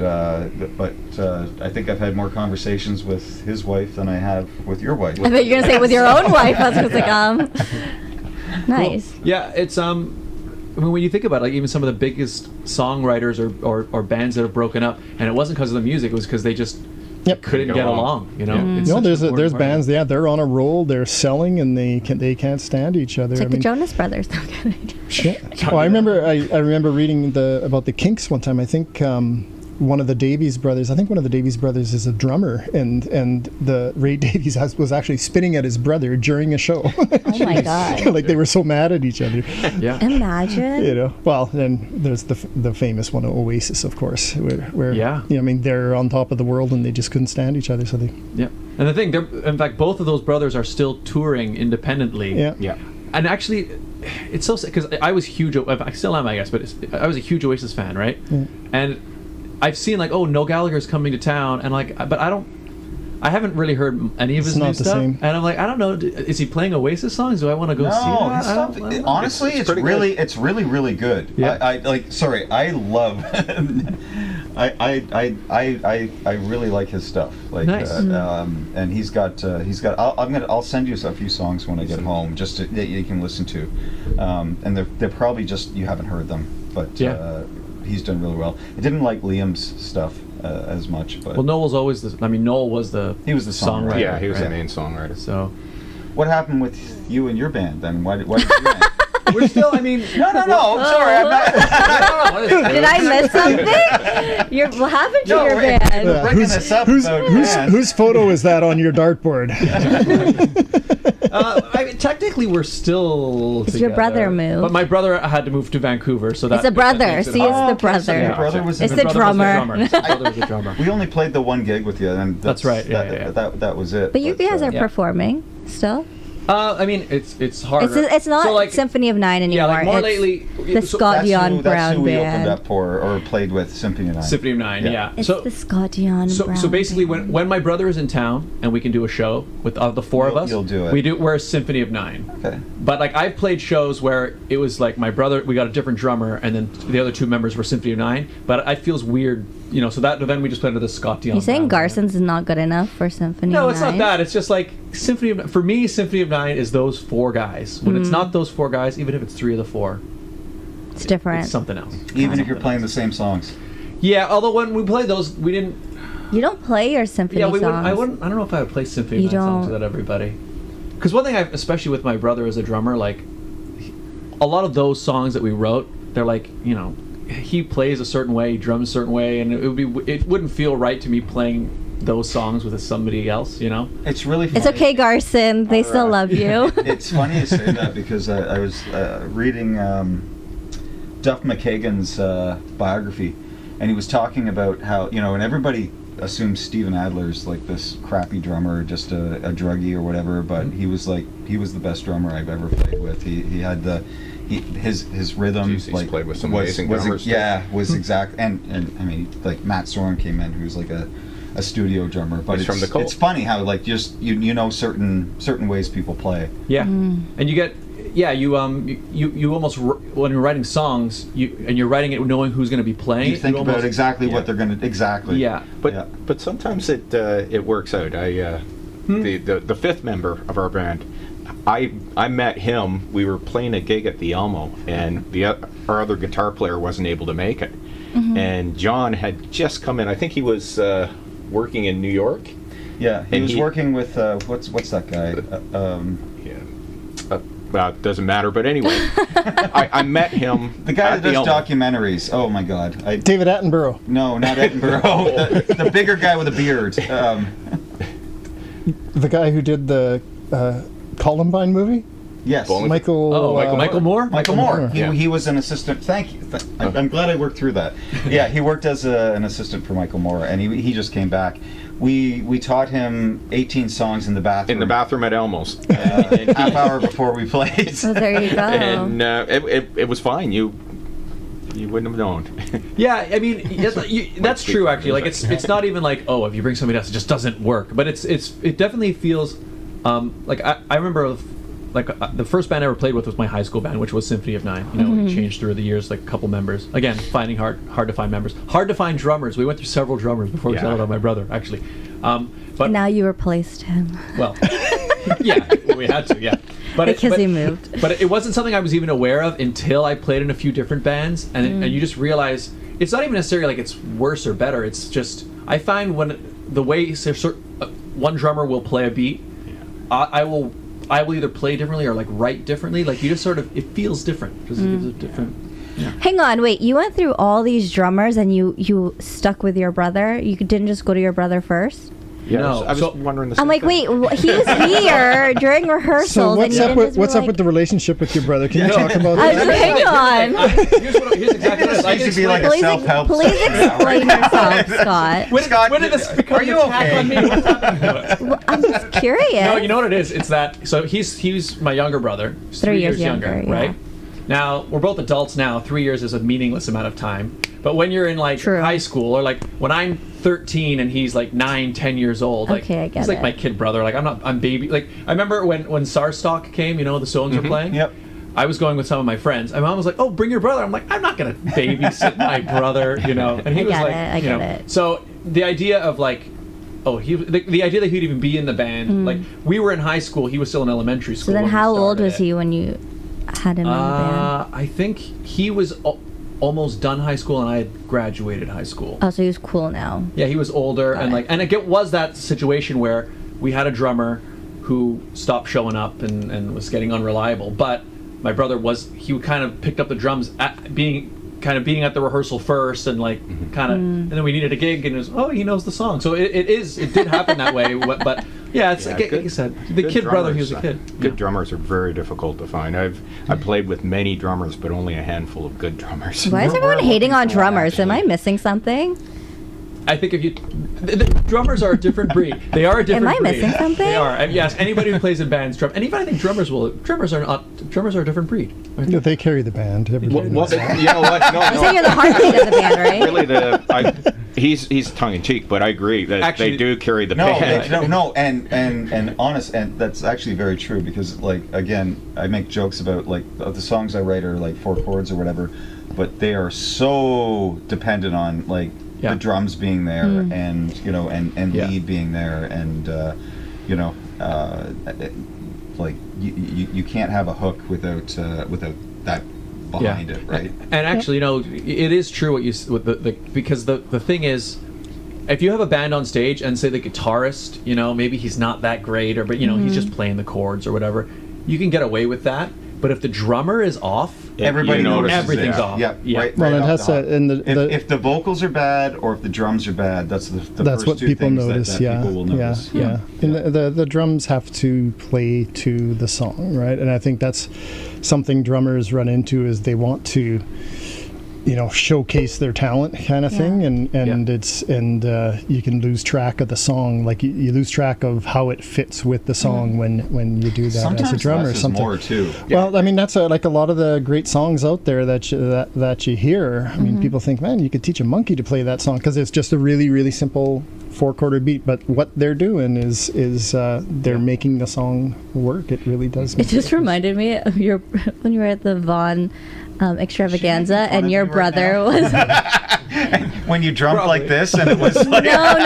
but I think I've had more conversations with his wife than I have with your wife. I bet you're gonna say with your own wife. I was like, nice. Well, yeah, it's I mean, when you think about it, like even some of the biggest songwriters or bands that have broken up, and it wasn't because of the music; it was because they just couldn't get along. It's such there's an important bands. part. Yeah, they're on a roll. They're selling, and they can't stand each other. It's like the Jonas Brothers. Yeah. Oh, I remember reading about the Kinks one time. I think one of the Davies brothers. I think one of the Davies brothers is a drummer, and the Ray Davies was actually spitting at his brother during a show. Oh my god! Like they were so mad at each other. Yeah. Imagine. Well, then there's the famous one, Oasis, of course, where I mean, they're on top of the world and they just couldn't stand each other, so they. Yeah. And the thing, in fact, both of those brothers are still touring independently. Yeah. Yeah. And actually, it's so sad because I was huge. I still am, I guess, but I was a huge Oasis fan, right? And I've seen like, oh, Noel Gallagher's coming to town, and like, but I haven't really heard any of his new stuff. Same. And I'm like, I don't know, is he playing Oasis songs? Do I want to go see that? his stuff. Honestly, it's really good. Yeah. I love. I really like his stuff. Like, Nice. And he's got. I'll send you a few songs when I get home, just that you can listen to. And they're probably just you haven't heard them, but he's done really well. I didn't like Liam's stuff as much, but Well, Noel was the songwriter. Yeah, he was the right? main songwriter. So, what happened with you and your band then? Why did you end? we're still, I mean... No, sorry, I'm not. Did I miss something? What happened to your band? We're breaking this up about bands. Whose photo is that on your dartboard? I mean, technically, we're still It's together. your brother moved. But my brother had to move to Vancouver, so that... It's a brother. makes it See, hard. it's the okay, so brother. your brother was It's in the the drummer. His brother was a drummer. We only played the one gig with you, and That's right, yeah. That was it. But you guys are Yeah. performing still. I mean, it's harder. It's not So, like, Symphony of Nine anymore. Yeah, like more it's lately... the Scott Dion that's Brown who we band. opened up for or played with, Symphony of Nine. Symphony of Nine, yeah. It's So, the Scott Dion Brown. so basically, band. when my brother is in town and we can do a show with the four of us, You'll do it. We're a Symphony of Nine. Okay. But like I've played shows where it was like my brother, we got a different drummer, and then the other two members were Symphony of Nine. But it feels weird, so then we just played under the Scott Dion. You saying Brown band. Garson's is not good enough for Symphony No, of it's Nine? not that. It's just like Symphony of for me. Symphony of Nine is those four guys. When it's not those four guys, even if it's three of the four, It's different. it's something else. Even if you're playing the same songs. Yeah, although when we played those, we didn't. You don't play your symphony Yeah, we songs. wouldn't. I wouldn't. I don't know if I would play Symphony You of Nine songs don't. without everybody. Because one thing, especially with my brother as a drummer, like a lot of those songs that we wrote, they're like, he plays a certain way, he drums a certain way, and it wouldn't feel right to me playing those songs with somebody else, It's really funny. It's okay, Garson. They still love you. It's funny you say that because I was reading Duff McKagan's biography, and he was talking about how, and everybody assumes Steven Adler's like this crappy drummer, just a druggie or whatever, but he was the best drummer I've ever played with. He had his rhythm. Jeez, he's played with some was amazing drummers, too. Yeah, was exact, and I mean, like Matt Sorum came in, who's like a studio drummer, but He's from the Cult. it's funny how like just you know certain ways people play. Yeah, and you get. Yeah, you almost when you're writing songs, and you're writing it knowing who's going to be playing. You think about exactly what they're going to exactly. Yeah, but sometimes it works out. The fifth member of our band, I met him. We were playing a gig at the Elmo, and our other guitar player wasn't able to make it, and John had just come in. I think he was working in New York. Yeah, he was working with what's that guy? Doesn't matter, but anyway, I met him. The guy at that does the Elmo. documentaries. Oh my God, David Attenborough. No, not Attenborough. the bigger guy with a beard. The guy who did the Columbine movie. Yes, Michael Moore. Michael Moore. Yeah. He was an assistant. Thank you. I'm glad I worked through that. Yeah, he worked as an assistant for Michael Moore, and he just came back. We taught him 18 songs in the bathroom. In the bathroom at Elmo's. Half hour before we played. Oh, there you go. And it was fine. You wouldn't have known. Yeah, I mean that's true actually. Like it's not even like, oh, if you bring somebody else, it just doesn't work. But it definitely feels like I remember like the first band I ever played with was my high school band, which was Symphony of Nine. You know, it changed through the years, like a couple members. Again, finding hard to find members, hard to find drummers. We went through several drummers before we settled on my brother, actually. But Now you replaced him. well, yeah, we had to, yeah. Because he moved. But it wasn't something I was even aware of until I played in a few different bands, and you just realize it's not even necessarily like it's worse or better. It's just I find when the way one drummer will play a beat, I will either play differently or like write differently. Like you just sort of, it feels different. Just gives a different. Yeah. Hang on, wait. You went through all these drummers and you stuck with your brother. You didn't just go to your brother first. Yeah, No, I was so- wondering the I'm same like, thing. wait, he was here during rehearsals. So and what's you up didn't with just be what's up like- with the relationship with your brother? Can you talk about I was that? like, hang on. Here's exactly what it is. I Needs can to be like a Please, self-help. please explain yourself, Scott. When did this become are you an attack okay? on me? What's happening? Well, I'm just curious. No, you know what it is? It's that. So he's my younger brother. He's 3 years younger, yeah. right? Now we're both adults now. 3 years is a meaningless amount of time. But when you're in like True. high school, or like when I'm 13 and he's like 9, 10 years old, like Okay, I get he's like it. my kid brother. Like I'm baby. Like I remember when Sarstock came, you know, the songs were playing. Yep. I was going with some of my friends. My mom was like, "Oh, bring your brother." I'm like, "I'm not gonna babysit my brother," you know. And he I was get like, it, I you get know. it. So the idea of like, oh, the idea that he'd even be in the band, like we were in high school, he was still in elementary school. So then when we how old started was it. he when you had him in the band? I think he was almost done high school, and I had graduated high school. Oh, so he was cool now. Yeah, he was older, Got and it. like, and it was that situation where we had a drummer who stopped showing up and was getting unreliable. But my brother he kind of picked up the drums being at the rehearsal first, and like and then we needed a gig, and it was, he knows the song. So it did happen that way. But yeah, it's like you said, the good kid brother, he drummers, was a kid. Good drummers are very difficult to find. I've played with many drummers, but only a handful of good drummers. Why is We're everyone hating on looking for, drummers? Am I actually. missing something? I think if you, the drummers are a different breed. They are a different Am I breed. missing something? They are. And yes, anybody who plays in bands, and even I think drummers are a different breed. aren't Yeah, they carry the band. Everybody knows that. You know what? No, You said you're the heartbeat of the band, right? Really, he's tongue in cheek, but I agree that Actually, they do carry the No, band. no, and honest, and that's actually very true, because like again, I make jokes about like the songs I write are like 4 chords or whatever, but they are so dependent on like Yeah. the drums being there and Yeah. lead being there, and like you can't have a hook without that behind it, right? And actually, it is true what you because the thing is, if you have a band on stage and say the guitarist, maybe he's not that great, but he's just playing the chords or whatever, you can get away with that. But if the drummer is off, Everybody notices everything's it. off. Yeah, Yeah. right. Well, right it off has the hop. to, and If the vocals are bad or if the drums are bad, that's the that's first what two people things notice. that Yeah, people will notice. yeah. And the drums have to play to the song, right? And I think that's something drummers run into, is they want to, showcase their talent, kind of thing, and you can lose track of the song. Like you lose track of how it fits with the song when you do that Sometimes as a drummer. less is more too. Well, I mean, that's like a lot of the great songs out there that you hear. I mean, people think, man, you could teach a monkey to play that song, because it's just a really, really simple 4-quarter beat. But what they're doing is they're making the song work. It really does. It just reminded me of when you were at the Vaughn extravaganza, and your brother was. When you drummed Probably. like this, and it was like No,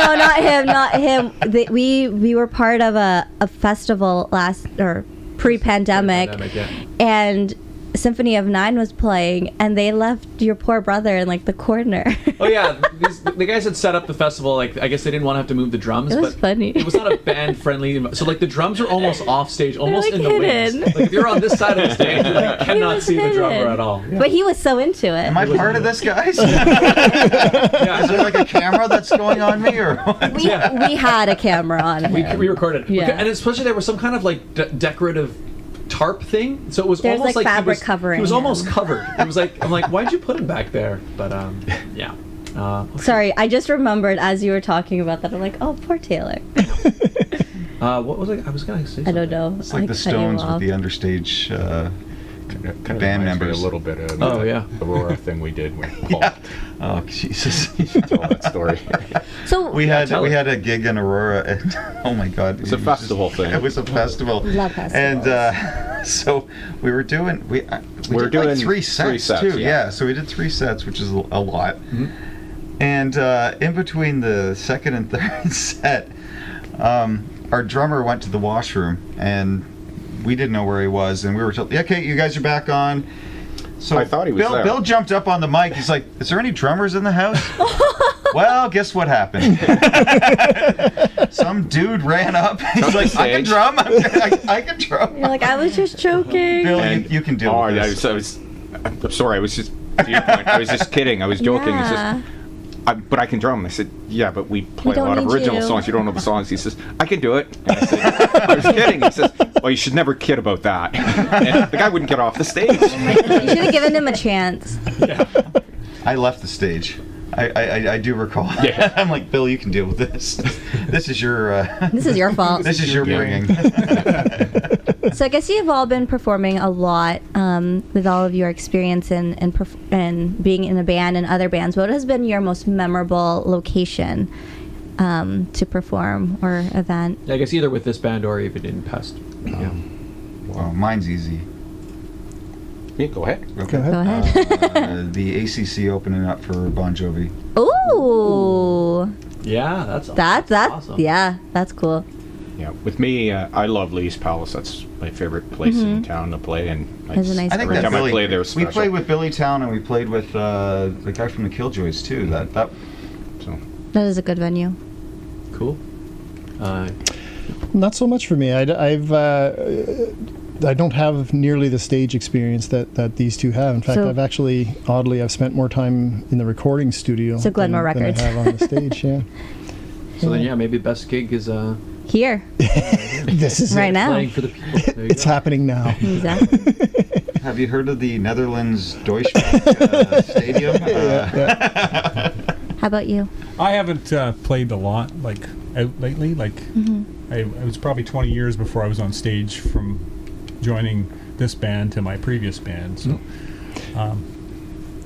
not him. We were part of a festival pre-pandemic, Yeah. and Symphony of Nine was playing, and they left your poor brother in like the corner. Oh yeah, the guys had set up the festival. Like, I guess they didn't want to have to move the drums. It was but funny. It was not a band-friendly. So like the drums are almost off stage, almost like in the hidden. wings. Like if you're on this side of the stage, you like, cannot was see the drummer hidden. at all. But he was so into it. Am I part of this, guys? Is Yeah. there like a camera that's going on me, or what? we had a camera on him. We recorded. Yeah. And especially there was some kind of like decorative tarp thing. So it was There's, almost like, like fabric he was, covering He was almost him. covered. It was like, I'm like, why'd you put him back there? But yeah. Sorry, I just remembered as you were talking about that. I'm like, oh, poor Taylor. What was I was gonna say? I don't know. It's like the Stones with the understage Kind of band reminds me members. a little bit of Oh, the yeah. Aurora thing we did with Paul. Oh Jesus! Tell that story. So We had tell it. a gig in Aurora. And, oh my God! It's a festival thing. It was a festival. Love And So we were doing we did doing like three sets too. yeah. So we did 3 sets, which is a lot. Mm-hmm. And in between the second and third set, our drummer went to the washroom, and we didn't know where he was, and we were told, "Okay, you guys are back on." So I thought he was there. Bill jumped up on the mic. He's like, "Is there any drummers in the house?" Well, guess what happened? Some dude ran up. He's like, "I can drum. I can drum." You're like, I was just joking. Bill, you can deal with this. I'm sorry. I was just. To your point, I was just kidding. I was joking. It's Yeah. just. But I can drum. I said, yeah, but we play a don't lot of need original you. songs. You don't know the songs. He says, I can do it. And I said, I was kidding. He says, well, you should never kid about that. And the guy wouldn't get off the stage. You should have given him a chance. I left the stage. I do recall. Yeah. I'm like, Bill, you can deal with this. This is your. This is your fault. This is your bringing. So I guess you've all been performing a lot with all of your experience and being in a band and other bands. What has been your most memorable location to perform or event? I guess either with this band or even in past. Yeah. Well, mine's easy. Yeah, go ahead. Okay. Go ahead. The ACC opening up for Bon Jovi. Ooh, Yeah, that's that's awesome. yeah, that's cool. Yeah, with me, I love Lee's Palace. That's my favorite place in town to play. And It's a nice I think every that time Billy, I play there, it's we special. played with Billy Town, and we played with the guy from the Killjoys too. That So, That is a good venue. Cool. Not so much for me. I don't have nearly the stage experience that these two have. In fact, So- I've spent more time in the recording studio So Glenmore than I Records. have on the stage. Yeah. So then, yeah, maybe best gig is Here, This is right it. now. playing for the people. There you It's go. happening now. Exactly. have you heard of the Netherlands Deutschbank Stadium? How about you? I haven't played a lot, like, out lately. Like, it was probably 20 years before I was on stage from joining this band to my previous band. So,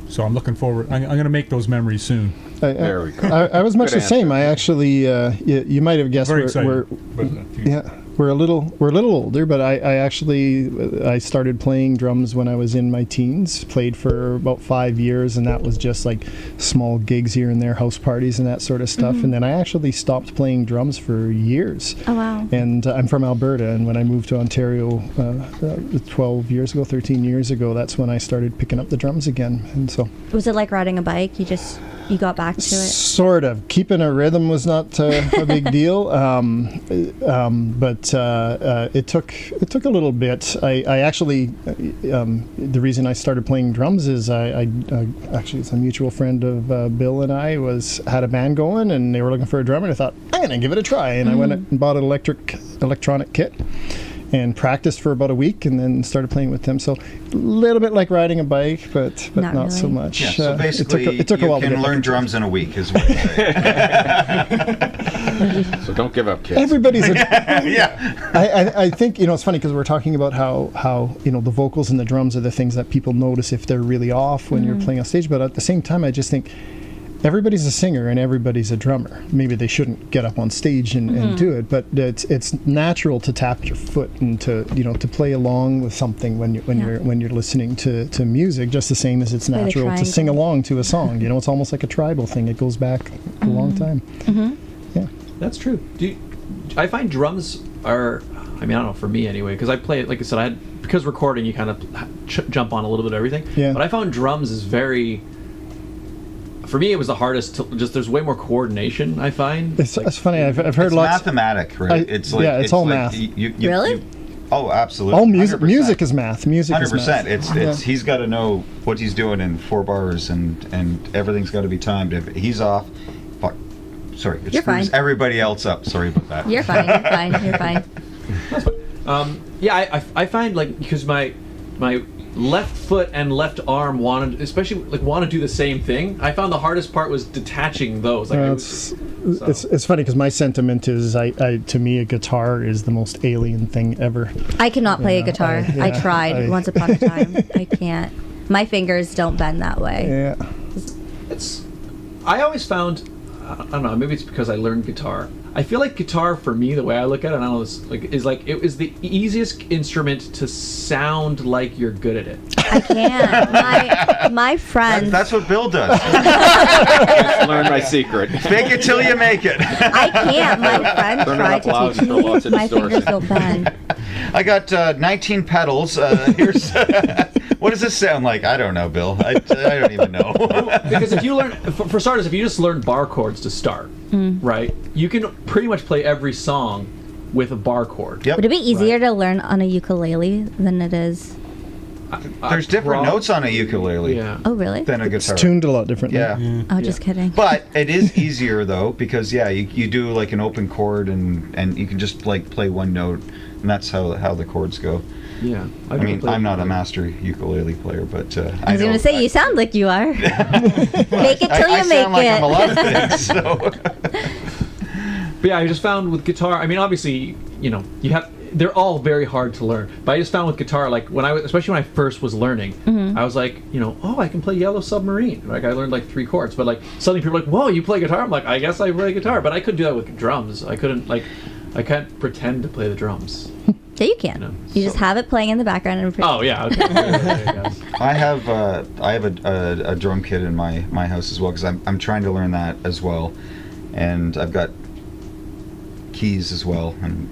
so I'm looking forward. I'm going to make those memories soon. there we go. I was much Good the same. I actually, you might have guessed, Very excited. we're a little older, but I started playing drums when I was in my teens. Played for about 5 years, and that was just like small gigs here and there, house parties and that sort of stuff. And then I actually stopped playing drums for years. Oh wow. And I'm from Alberta, and when I moved to Ontario 13 years ago, that's when I started picking up the drums again. And so, Was it like riding a bike? You got back to it? sort of. Keeping a rhythm was not a big deal, but it took a little bit. I actually the reason I started playing drums is I actually, it's a mutual friend of Bill and I had a band going, and they were looking for a drummer, and I thought, I'm gonna give it a try, and I went and bought an electronic kit and practiced for about a week, and then started playing with them. So a little bit like riding a bike, but Not not so really. much. Yeah, so basically, it took a you while to can get learn back. drums in a week, is what you say. So don't give up, kids. Everybody's Yeah. I think, it's funny because we're talking about how the vocals and the drums are the things that people notice if they're really off when you're playing on stage. But at the same time, I just think everybody's a singer and everybody's a drummer. Maybe they shouldn't get up on stage and do it, but it's natural to tap your foot and to play along with something when you're listening to music, just the same as it's Play the natural to triangle. sing along to a song. It's almost like a tribal thing. It goes back a long time. Yeah. That's true. I find drums are, I don't know, for me anyway, because I play it, like I said, because recording, you kind of jump on a little bit of everything. Yeah. But I found drums is for me, it was the hardest there's way more coordination, I find. It's funny. I've heard It's lots. mathematic, right? it's all like math. Really? Oh, absolutely. All music. 100%. Music is math. Music is 100%. math. It's he's got to know what he's doing in 4 bars, and everything's got to be timed. If he's off, fuck. Sorry, it You're screws fine. everybody else up. Sorry about that. You're fine. You're fine. You're fine. I find, like, because my left foot and left arm want to do the same thing. I found the hardest part was detaching those. Like, It's funny because my sentiment is, to me, a guitar is the most alien thing ever. I cannot play a guitar. I tried I- once upon a time. I can't. My fingers don't bend that way. Yeah. I always found, I don't know, maybe it's because I learned guitar. I feel like guitar for me, the way I look at it, and I don't know this, like it is the easiest instrument to sound like you're good at it. I can't. My friend. That's what Bill does. Learn my secret. Fake it till you make it. I can't. My friend Learn tried enough loud to teach for lots me. of My fingers distortion. go bend. I got 19 pedals. Here's what does this sound like? I don't know, Bill. I don't even know. Because if you learn, for starters, if you just learn bar chords to start, right, you can pretty much play every song with a bar chord. Yep. Would it be easier to learn on a ukulele than it is? There's different notes on a ukulele Yeah. Oh, really? than a It's guitar. tuned a lot differently. Yeah. Oh, just kidding. But it is easier though because you do like an open chord and you can just like play one note and that's how the chords go. Yeah. I mean, I'm not a master ukulele player, but I was going to say, you sound like you are. Make it till you I make sound like I'm a it. lot of things. So. But yeah, I just found with guitar, I mean, obviously, they're all very hard to learn. But I just found with guitar, like especially when I first was learning, I was like, I can play Yellow Submarine. Like I learned like 3 chords, but like suddenly people are like, whoa, you play guitar? I'm like, I guess I play guitar, but I couldn't do that with drums. I can't pretend to play the drums. Yeah, you can. You just have it playing in the background. And Oh yeah. Okay. I have a drum kit in my house as well because I'm trying to learn that as well, and I've got keys as well, and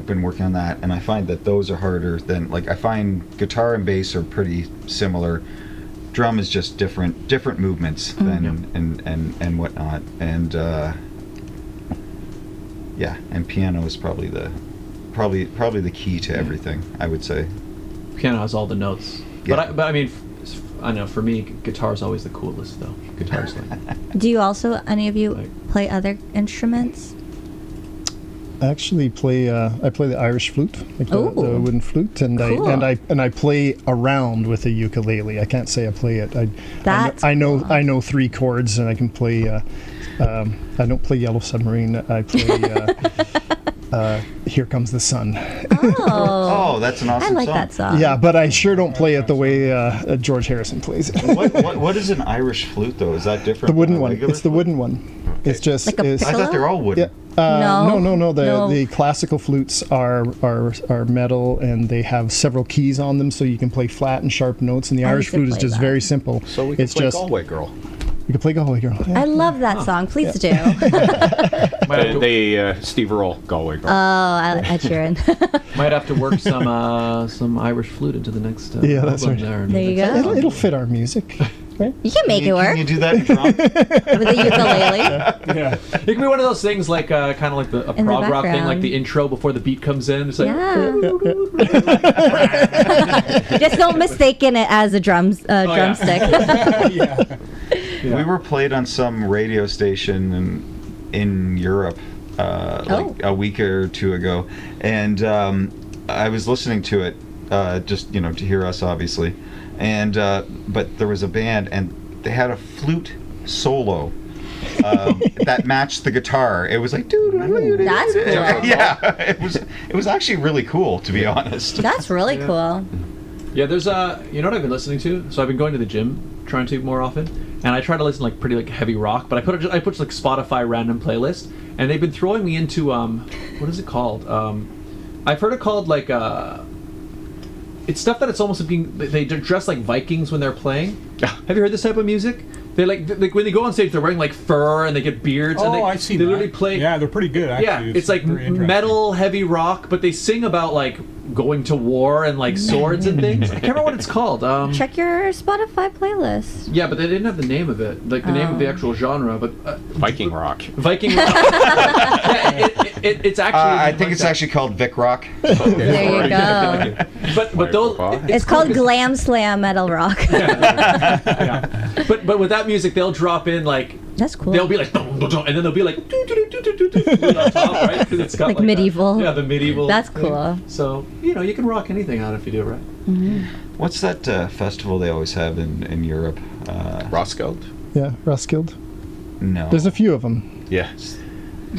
been working on that, and I find that those are harder than I find guitar and bass are pretty similar. Drum is just different movements than and whatnot, and and piano is probably the key to everything, I would say. Piano has all the notes, Yeah. but I mean, I know for me, guitar's always the coolest though. Guitar's like. Do you also, any of you, play other instruments? I actually play. I play the Irish flute, like the Ooh. wooden flute, and Cool. I play around with a ukulele. I can't say I play it. That's I know cool. I know 3 chords, and I can play. I don't play Yellow Submarine. I play. Here Comes the Sun. Oh, that's an awesome I like song. that song. Yeah, but I sure don't play it the way George Harrison plays it. What is an Irish flute though? Is that different? The wooden from a one. regular It's the flute? wooden one. It's just. Like a it's, I thought they're all wooden. Yeah. No. No. No. The classical flutes are metal, and they have several keys on them, so you can play flat and sharp notes. And the I Irish used to flute is play just that. very simple. So we can it's play just Galway Girl. you can play Galway Girl. Yeah. I love that song. Please do. Steve Earle Galway Girl. Ed Sheeran. Might have to work some Irish flute into the next Yeah, that's album right. There you go. It'll fit our music. Right? You can make it Can work you do that in drum? with a ukulele. Yeah, it can be one of those things like kind of like a In the prog rock thing, like background. the intro before the beat comes in. It's like, Yeah. Just don't mistaken it as a drumstick. We were played on some radio station in Europe like a week or 2 ago, and I was listening to it just to hear us obviously, and but there was a band and they had a flute solo that matched the guitar. It was like That's cool. yeah, it was actually really cool, to be honest. That's really cool. yeah. There's you know what I've been listening to? So I've been going to the gym, trying to more often, and I try to listen to pretty heavy rock. But I put Spotify random playlist, and they've been throwing me into what is it called? I've heard it called it's stuff that it's almost being they dress like Vikings when they're playing. Have you heard this type of music? They like when they go on stage, they're wearing fur and they get beards. and I see They that. literally play. Yeah, they're pretty good, actually. Yeah, it's like very interesting. metal, heavy rock, but they sing about going to war and swords and things. I can't remember what it's called. Check your Spotify playlist. Yeah, but they didn't have the name of it, the name of the actual genre. But Viking rock. Viking rock. Yeah, it's actually. I think it's actually called Vic Rock. There you go. But those. It's called glam slam metal rock. Yeah. But with that music, they'll drop in That's cool. they'll be like, dum, dum, dum, and then they'll be like, on top, right? 'Cause it's got Like medieval. Yeah, the medieval. That's thing. cool. So you can rock anything out if you do it right. What's that festival they always have in Europe? Roskilde. Yeah, Roskilde. No. There's a few of them. Yes.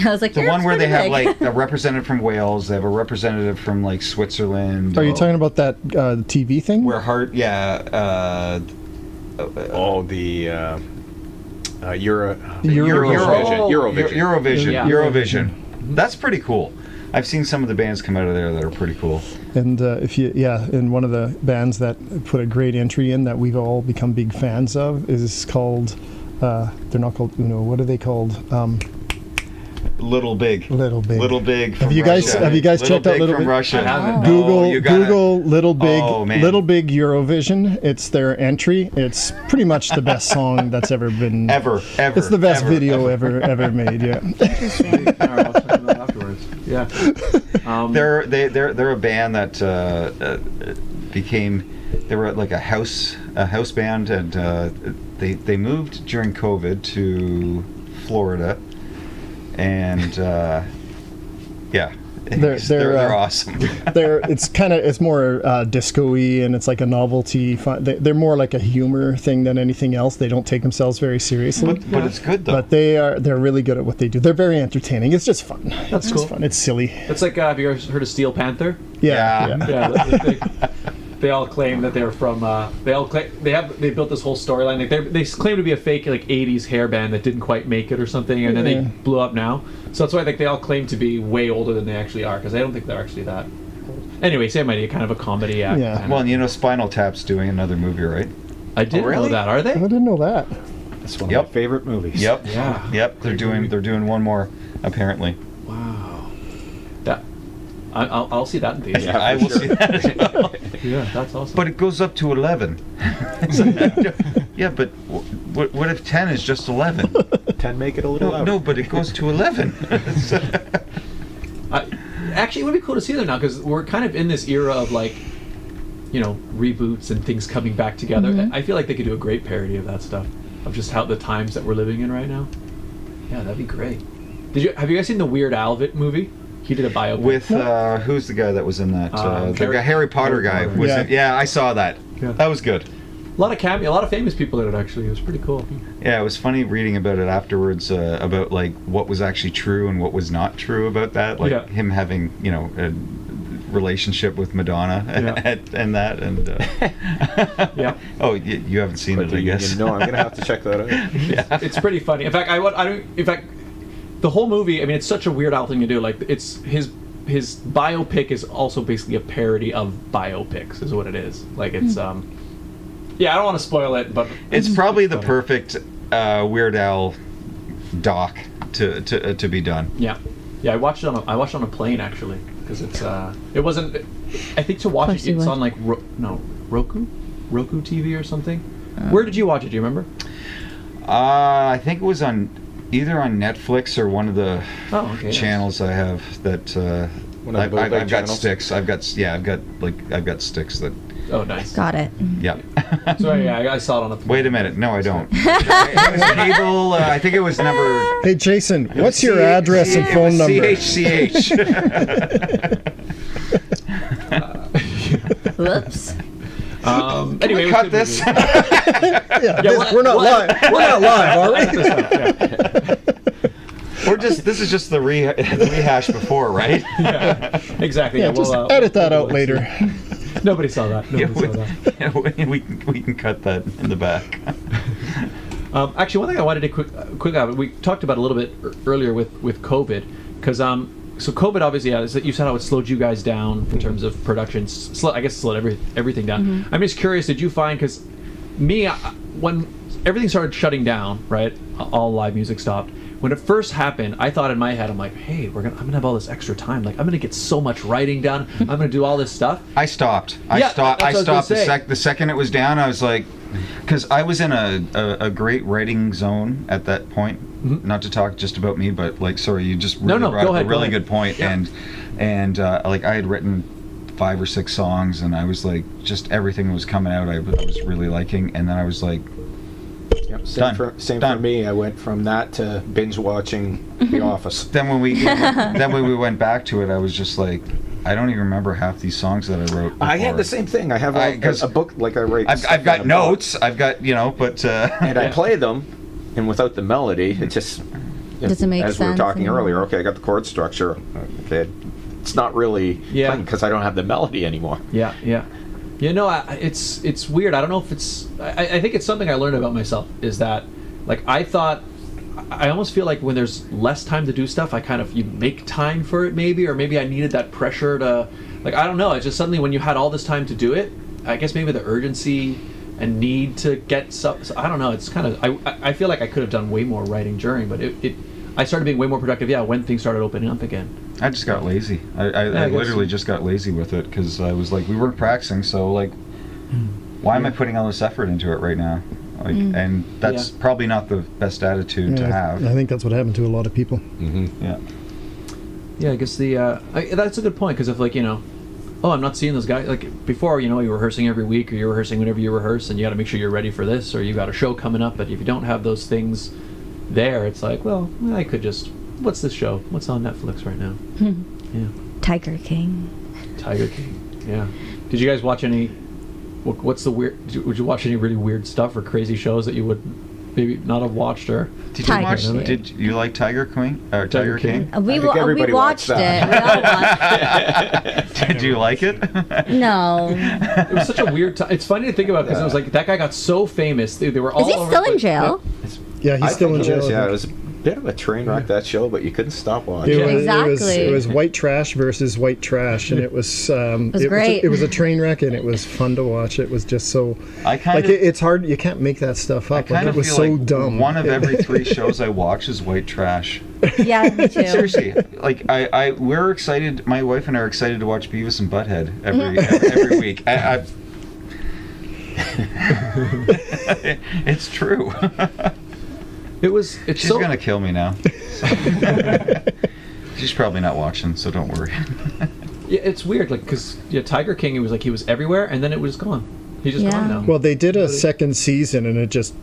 I was like, The Europe's one where they pretty have big. a representative from Wales, they have a representative from Are Switzerland. you talking about that the TV thing? Where The Eurovision. Eurovision. Eurovision. Yeah. Eurovision. That's pretty cool. I've seen some of the bands come out of there that are pretty cool. And and one of the bands that put a great entry in that we've all become big fans of is called, they're not called Uno, what are they called? Little Big. Little Big. Little Big from Have you guys Russia. checked out Little from Big? Russia? I haven't. Google you gotta- Google Little Big Oh, man. Little Big Eurovision. It's their entry. It's pretty much the best song that's ever been Ever. It's the best video ever made. Yeah. All right, I'll check them out afterwards. Yeah. They're a band that they were like a house band, and they moved during COVID to Florida, and they're awesome. It's more disco-y, and it's like a novelty. They're more like a humor thing than anything else. They don't take themselves very seriously. But it's good though. But they're really good at what they do. They're very entertaining. It's just fun. That's cool. It's fun. It's silly. It's like, have you guys heard of Steel Panther? Yeah. Yeah, they all claim that they're from. They built this whole storyline. Like they claim to be a fake like '80s hair band that didn't quite make it or something, and then they blew up now. So that's why they all claim to be way older than they actually are, because I don't think they're actually that old. Anyway, same idea, kind of a comedy act. Yeah. kind Well, of. and you know, Spinal Tap's doing another movie, right? I didn't know that. Are I they? didn't know that. That's one of my favorite movies. Yep. Yeah. Yep. They're doing one more, apparently. Wow. That. I'll see that in theaters. Yeah, I for will sure. see that as well. Yeah, that's awesome. But it goes up to 11. Yeah, but what if 10 is just 11? 10 make it a little louder. No, but it goes to 11. Actually, it would be cool to see them now, because we're kind of in this era of like, reboots and things coming back together. I feel like they could do a great parody of that stuff, of just how the times that we're living in right now. Yeah, that'd be great. Have you guys seen the Weird Al movie? He did a biopic. With who's the guy that was in that? The Harry Potter guy. Harry Potter. Was Yeah. it? Yeah, I saw that. Yeah. That was good. A lot of famous people in it, actually. It was pretty cool. Yeah, it was funny reading about it afterwards, about like what was actually true and what was not true about that. Like Yeah. him having, a relationship with Madonna and that. And Yeah. oh, you haven't seen But it, I guess. I'm gonna have to check that out. It's pretty funny. In fact, the whole movie, I mean, it's such a Weird Al thing to do. Like, it's his biopic is also basically a parody of biopics, is what it is. Like, it's yeah, I don't want to spoil it, but It's probably the funny. perfect Weird Al doc to be done. Yeah, I watched it on a plane, actually, because it wasn't. I think to watch Course it, you it's would. on like Roku TV or something. Where did you watch it? Do you remember? I think it was either on Netflix or one of the channels I have that. One of the I've bootleg got channels? sticks. I've got sticks that. Oh, nice. Got it. Yeah. So yeah, I saw it on the plane. Wait a minute. No, I don't. I was able. I think it was number. Hey Jason, what's your address and phone number? CHCH. Whoops. Anyway, Cut this. We're not live. We're not live, are we? This is just the rehash before, right? Yeah, exactly. Yeah, just edit that out later. Nobody saw that. We can cut that in the back. Actually, one thing I wanted to quick we talked about a little bit earlier with COVID, because so COVID obviously, you said how it slowed you guys down in terms of production. I guess slowed everything down. I'm just curious, did you find, because when everything started shutting down, right, all live music stopped. When it first happened, I thought in my head, I'm like, hey, I'm gonna have all this extra time. Like, I'm gonna get so much writing done. I'm gonna do all this stuff. I stopped. Yeah, that's what I was gonna say. The second it was down. I was like, because I was in a great writing zone at that point. Not to talk just about me, but like, sorry, you just really brought up a really good point. Yeah. And like I had written 5 or 6 songs, and I was like, just everything was coming out. I was really liking, and then I was like. Yep, Done. Same Done. for me. I went from that to binge watching The Office. Then when we went back to it, I was just like, I don't even remember half these songs that I wrote. I had before. the same thing. I have a book like I write. I've stuff got in a book, notes. I've got but. and I play them, and without the melody, it just Doesn't make as we were sense talking anymore. earlier. Okay, I got the chord structure. Okay, it's not really playing because I don't have the melody anymore. Yeah. It's weird. I don't know if it's. I think it's something I learned about myself, is that, like, I thought I almost feel like when there's less time to do stuff, you make time for it maybe, or maybe I needed that pressure to, like, I don't know. It's just suddenly when you had all this time to do it, I guess maybe the urgency and need to get stuff. So I don't know. It's kind of, I feel like I could have done way more writing during, but I started being way more productive. Yeah, when things started opening up again. I just got lazy. I literally just got lazy with it because I was like, we weren't practicing, so like, why am I putting all this effort into it right now? Like, and that's probably not the best attitude to have. I think that's what happened to a lot of people. Yeah. Yeah, I guess that's a good point, because if, like, I'm not seeing those guys. Like, before, you're rehearsing every week, or you're rehearsing whenever you rehearse, and you got to make sure you're ready for this, or you got a show coming up, but if you don't have those things there, it's like, well, I could just, what's this show? What's on Netflix right now? Yeah. Tiger King. Yeah. Did you guys watch any, what's the weird, would you watch any really weird stuff or crazy shows that you would maybe not have watched? Or Did you like Tiger King? Or Tiger King? We watched it. We all watched it. Did you like it? No. It was such a weird time. It's funny to think about, because it was like that guy got so famous. They were all. Is he over still the in place. jail? Yeah, he's still in jail. Yeah, it was a bit of a train wreck, that show, but you couldn't stop watching. Exactly. It was white trash versus white trash, and it was great. It was a train wreck, and it was fun to watch. It was just so it's hard. You can't make that stuff up. Like, it was so like dumb. One of every 3 shows I watch is white trash. Yeah, me too. Seriously, like we're excited. My wife and I are excited to watch Beavis and Butthead every week. It's true. She's gonna kill me now. She's probably not watching, so don't worry. Yeah, it's weird, like, because Tiger King, he was everywhere, and then it was gone. He's just gone now. Well, they did a second season, and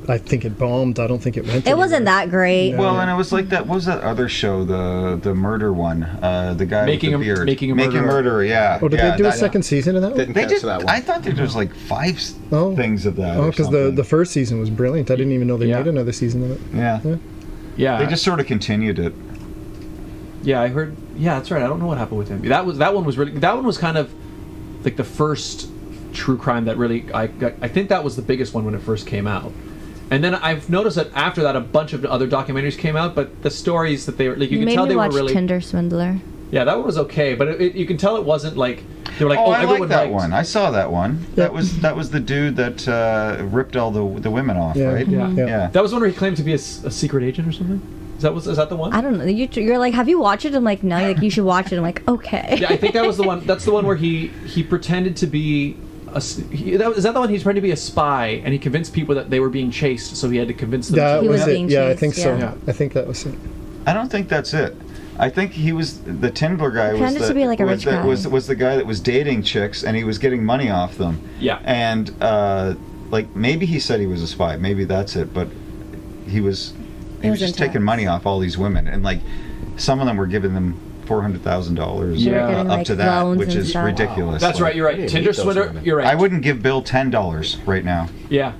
I think it bombed. I don't think it went. It wasn't that great. Well, and it was like that. What was that other show? The murder one. The guy with the beard. Making a Murderer. Yeah. Oh, did they do a second season of that one? Didn't They catch did. that one. I thought there was like 5 things of that. Oh, because the first season was brilliant. I didn't even know they made another season of it. Yeah. They just sort of continued it. Yeah, I heard. Yeah, that's right. I don't know what happened with him. That one was kind of like the first true crime that really I think that was the biggest one when it first came out. And then I've noticed that after that a bunch of other documentaries came out, but the stories that they were like, you can tell they were really. Tinder Swindler. Yeah, that one was okay, but you can tell it wasn't like they were like, I everyone like that liked. one. I saw that one. That was the dude that ripped all the women off, right? Yeah. That was one where he claimed to be a secret agent or something. Is that the one? I don't know. You're like, have you watched it? I'm like, no. Like, you should watch it. I'm like, okay. Yeah, I think that was the one. That's the one where he pretended to be. Is that the one? He pretended to be a spy, and he convinced people that they were being chased, so he had to convince them. That he was it. being Yeah, chased, I think so. Yeah. I think that was it. I don't think that's it. I think he was the Tindler guy. Pretended to be like a rich guy. Was the guy that was dating chicks, and he was getting money off them. Yeah. And like maybe he said he was a spy. Maybe that's it. But he was just taking money off all these women, and like some of them were giving them $400,000 up to that, which is ridiculous. That's right. You're right. Tinder Swindler. You're right. I wouldn't give Bill $10 right now. Yeah.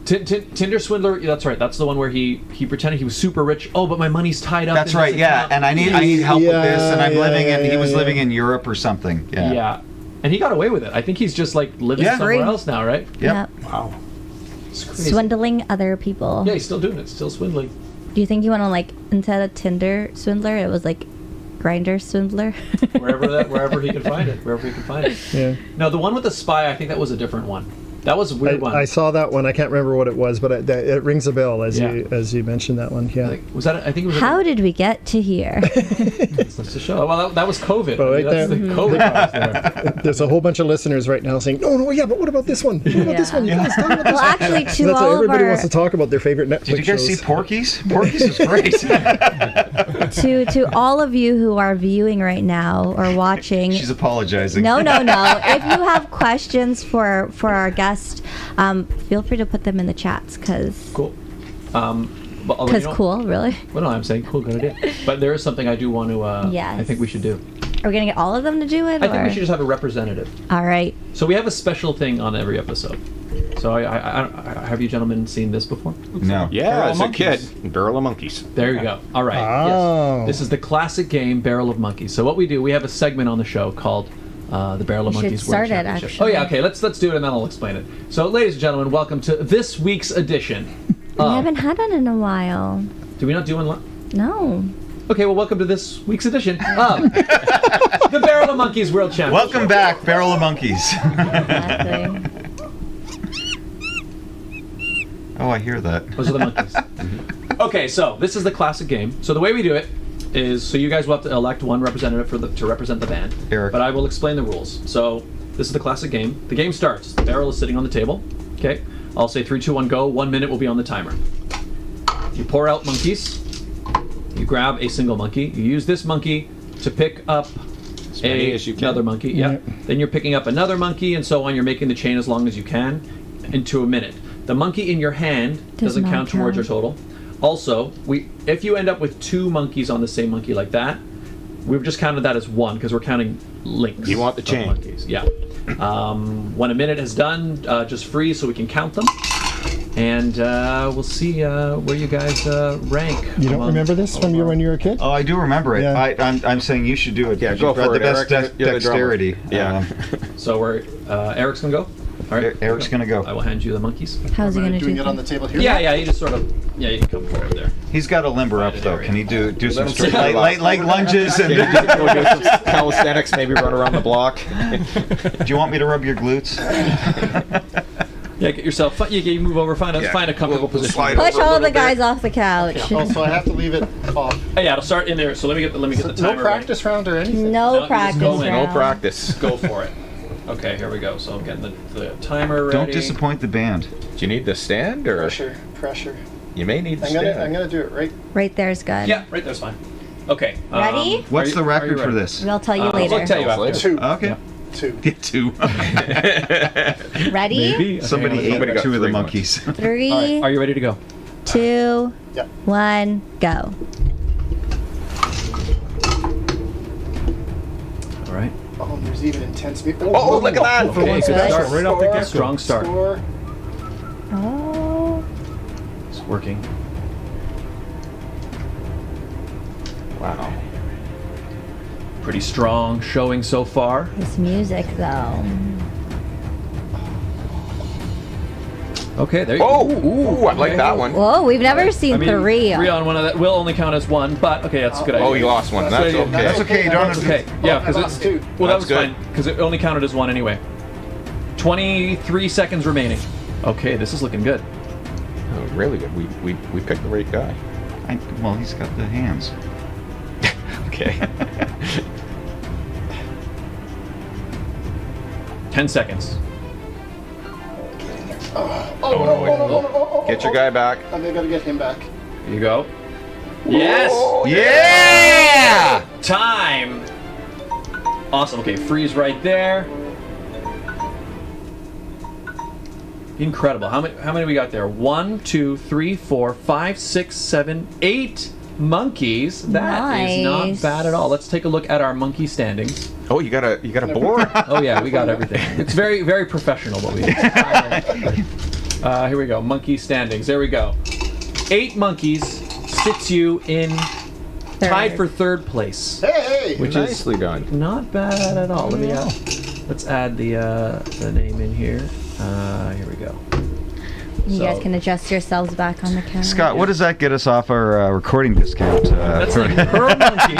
Tinder Swindler. That's right. That's the one where he pretended he was super rich. Oh, but my money's tied up. That's in right. this Yeah, account. and I need help with this, and I'm living in. He was living in Europe or something. Yeah. Yeah. And he got away with it. I think he's just like living somewhere else now, right? Yep. Wow. It's crazy. Swindling other people. Yeah, he's still doing it. Still swindling. Do you think you want to, like, instead of Tinder Swindler, it was like Grindr Swindler? wherever he could find it. Yeah. No, the one with the spy, I think that was a different one. That was a weird one. I saw that one. I can't remember what it was, but it rings a bell as you mentioned that one. Yeah. I think it was. How did we get to here? That's the show. Well, that was COVID. Oh, right That's there. the COVID part there. There's a whole bunch of listeners right now saying, "No, yeah, but what about this one? What about this one? You guys talk about this Well, one." actually, So that's why everybody wants to talk about their favorite Netflix Did you guys shows. see Porky's? Porky's is great. to all of you who are viewing right now or watching. She's apologizing. No. If you have questions for our guest, feel free to put them in the chats, because Cool. cool, really. Well, no, I'm saying cool, good idea. But there is something I do want to. Yes. I think we should do. Are we gonna get all of them to do it? I think we should just have a representative. All right. So we have a special thing on every episode. So I have you gentlemen seen this before? No. Yeah, as a kid, Barrel of Monkeys. There you go. All right. Oh. Yes. This is the classic game, Barrel of Monkeys. So what we do, we have a segment on the show called the Barrel of You should Monkeys start World it, Championship. actually. Oh yeah, okay. Let's do it and then I'll explain it. So, ladies and gentlemen, welcome to this week's edition. We haven't had one in a while. Did we not do one? No. Okay, well, welcome to this week's edition of the Barrel of Monkeys World Championship. Welcome back, Barrel of Monkeys. Exactly. Oh, I hear that. Those are the monkeys. Okay, so this is the classic game. So the way we do it is, so you guys will have to elect one representative to represent the band. Eric. But I will explain the rules. So this is the classic game. The game starts. The barrel is sitting on the table. Okay. I'll say 3, 2, 1, go. 1 minute will be on the timer. You pour out monkeys. You grab a single monkey. You use this monkey to pick up many as you can. another monkey. Yeah. Then you're picking up another monkey, and so on. You're making the chain as long as you can into a minute. The monkey in your hand doesn't not count towards your count. total. Also, if you end up with 2 monkeys on the same monkey like that, we've just counted that as 1 because we're counting links. You want the of chain. monkeys. Yeah. When a minute is done, just freeze so we can count them. And we'll see where you guys rank. You don't remember this from when you were a kid? Oh, I do remember it. Yeah. I'm saying you should do it. Yeah, because go you've got for the it, best Eric. You're the drummer. dexterity. Yeah. So we're Eric's gonna go. All right, Eric's gonna go. I will hand you the monkeys. How's he Am I gonna doing do it on the table here? Yeah, you just sort of you can come forward there. He's got to limber up though. Can he do some him straight sit leg lunges? Can you And just go do some calisthenics, maybe run around the block? do you want me to rub your glutes? Yeah, get yourself. You move over. Find a comfortable position. slide Push over a all little the guys off the couch. Oh, so I have to leave it off. Oh, yeah, it'll start in there. So let me get the timer. No practice round or anything? No No, you practice just go in. No round. practice. Go for it. Okay, here we go. So I'm getting the timer ready. Don't disappoint the band. Do you need the stand, or Pressure. you may need the I'm stand? gonna do it right. Right there's good. Yeah, right there's fine. Okay. Ready? What's the are you record for ready? this? I'll tell you I'll later. tell you after. 2. Okay. 2. Get 2. Ready? Maybe. Somebody Okay, ate Somebody got 2 of the 3 monkeys. 3, All right, are you ready to go? 2, Yeah. 1, go. All right. Oh, there's even intense music. Oh, look at that! Okay, good Good. start. Right off the Score. get. Strong start. Score. Oh. It's working. Wow. Pretty strong showing so far. This music, though. Okay, there you Oh, go. ooh, I like that one. Whoa, we've never seen I mean, 3. 3 on one of that will only count as 1, but okay, that's a good idea. Oh, you lost one. That's okay. That's okay. You don't have That's to. okay. Yeah, I because lost it's 2. well, that was That's good. fine because it only counted as 1 anyway. 23 seconds remaining. Okay, this is looking good. Oh, really good. We picked the right guy. Well, he's got the hands. Okay. 10 seconds. Get your guy back. I gotta get him back. Here you go. Yes. Yeah! Time. Awesome. Okay, freeze right there. Incredible. How many we got there? 1, 2, 3, 4, 5, 6, 7, 8 monkeys. That is not Nice. bad at all. Let's take a look at our monkey standings. Oh, you got a board? Oh yeah, we got everything. It's very, very professional what we do. Here we go. Monkey standings. There we go. 8 monkeys sits you in tied for 3rd place, Hey! which Nicely done. is not bad at all. Let me let's add the name in here. Here we go. You So- guys can adjust yourselves back on the couch. Scott, what does that get us off our recording discount? That's for- like per monkey.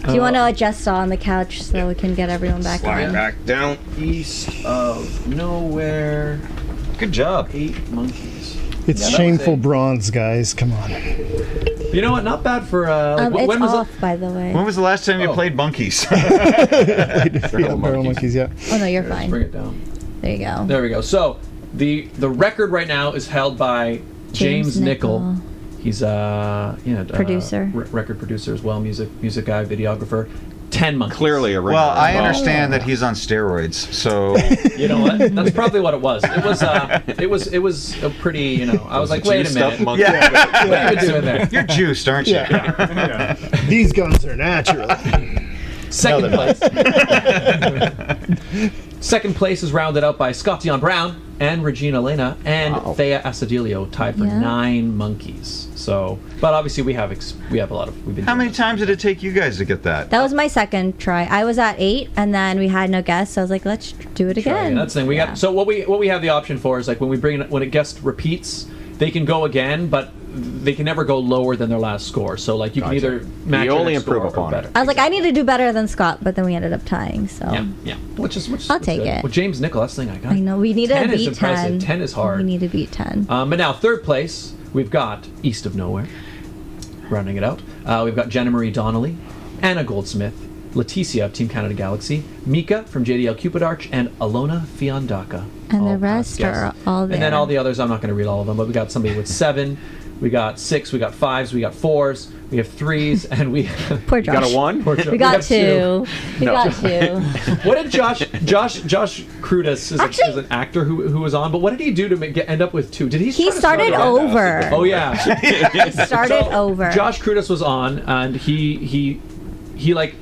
Do you want to adjust on the couch so we can get everyone back Slide on? back down. East of nowhere. Good job. 8 monkeys. It's Yeah, that shameful was bronze, guys. Come on. You know what? Not bad for. Like, It's when was off, by the way. When was the last time you Oh. played monkeys? Yeah, barrel monkeys, yeah. Oh, no, you're Let's fine. bring it down. There you go. There we go. So the record right now is held by James Nickel. He's Producer. record producer as well, music guy, videographer. 10 monkeys. Clearly a ring. Well, I understand that he's on steroids, so You know what? That's probably what it was. It was a pretty. I was like, wait a minute. Monkey. yeah, What are you doing there? you're juiced, aren't you? Yeah. These guns are natural. Second place. Second place is rounded out by Scott Dion Brown and Regine Alaina and Wow. Thea Asadilio, tied for Yeah. 9 monkeys. So, but obviously we have a lot of. We've been How doing many this. times did it take you guys to get that? That was my second try. I was at 8, and then we had no guests, so I was like, let's do it Try again. again. That's the thing. We Yeah. got so what we have the option for is like when a guest repeats, they can go again, but they can never go lower than their last score. So like you can either match You your only next score improve or upon better. it. I was like, I need to do better than Scott, but then we ended up tying. So Yeah. Which I'll take good. it. Well, James Nickel, that's the thing I got. I know we need 10 to is beat impressive. 10. 10 is hard. We need to beat 10. But now third place, we've got East of Nowhere. Rounding it out, we've got Jenna Marie Donnelly, Anna Goldsmith, Leticia of Team Canada Galaxy, Mika from JDL Cupid Arch, and Alona Fiondaka. And all the past rest guests. are all there. And then all the others, I'm not going to read all of them, but we got somebody with 7, we got 6, we got 5s, we got 4s, we have 3s, and we Poor You got Josh. a 1? We got 2. We No. got 2. What did Josh Krudas is, Actually- is an actor who was on, but what did he do to end up with 2? Did he? He try to started start again? over. Oh yeah. He started So, over. Josh Krudas was on, and he like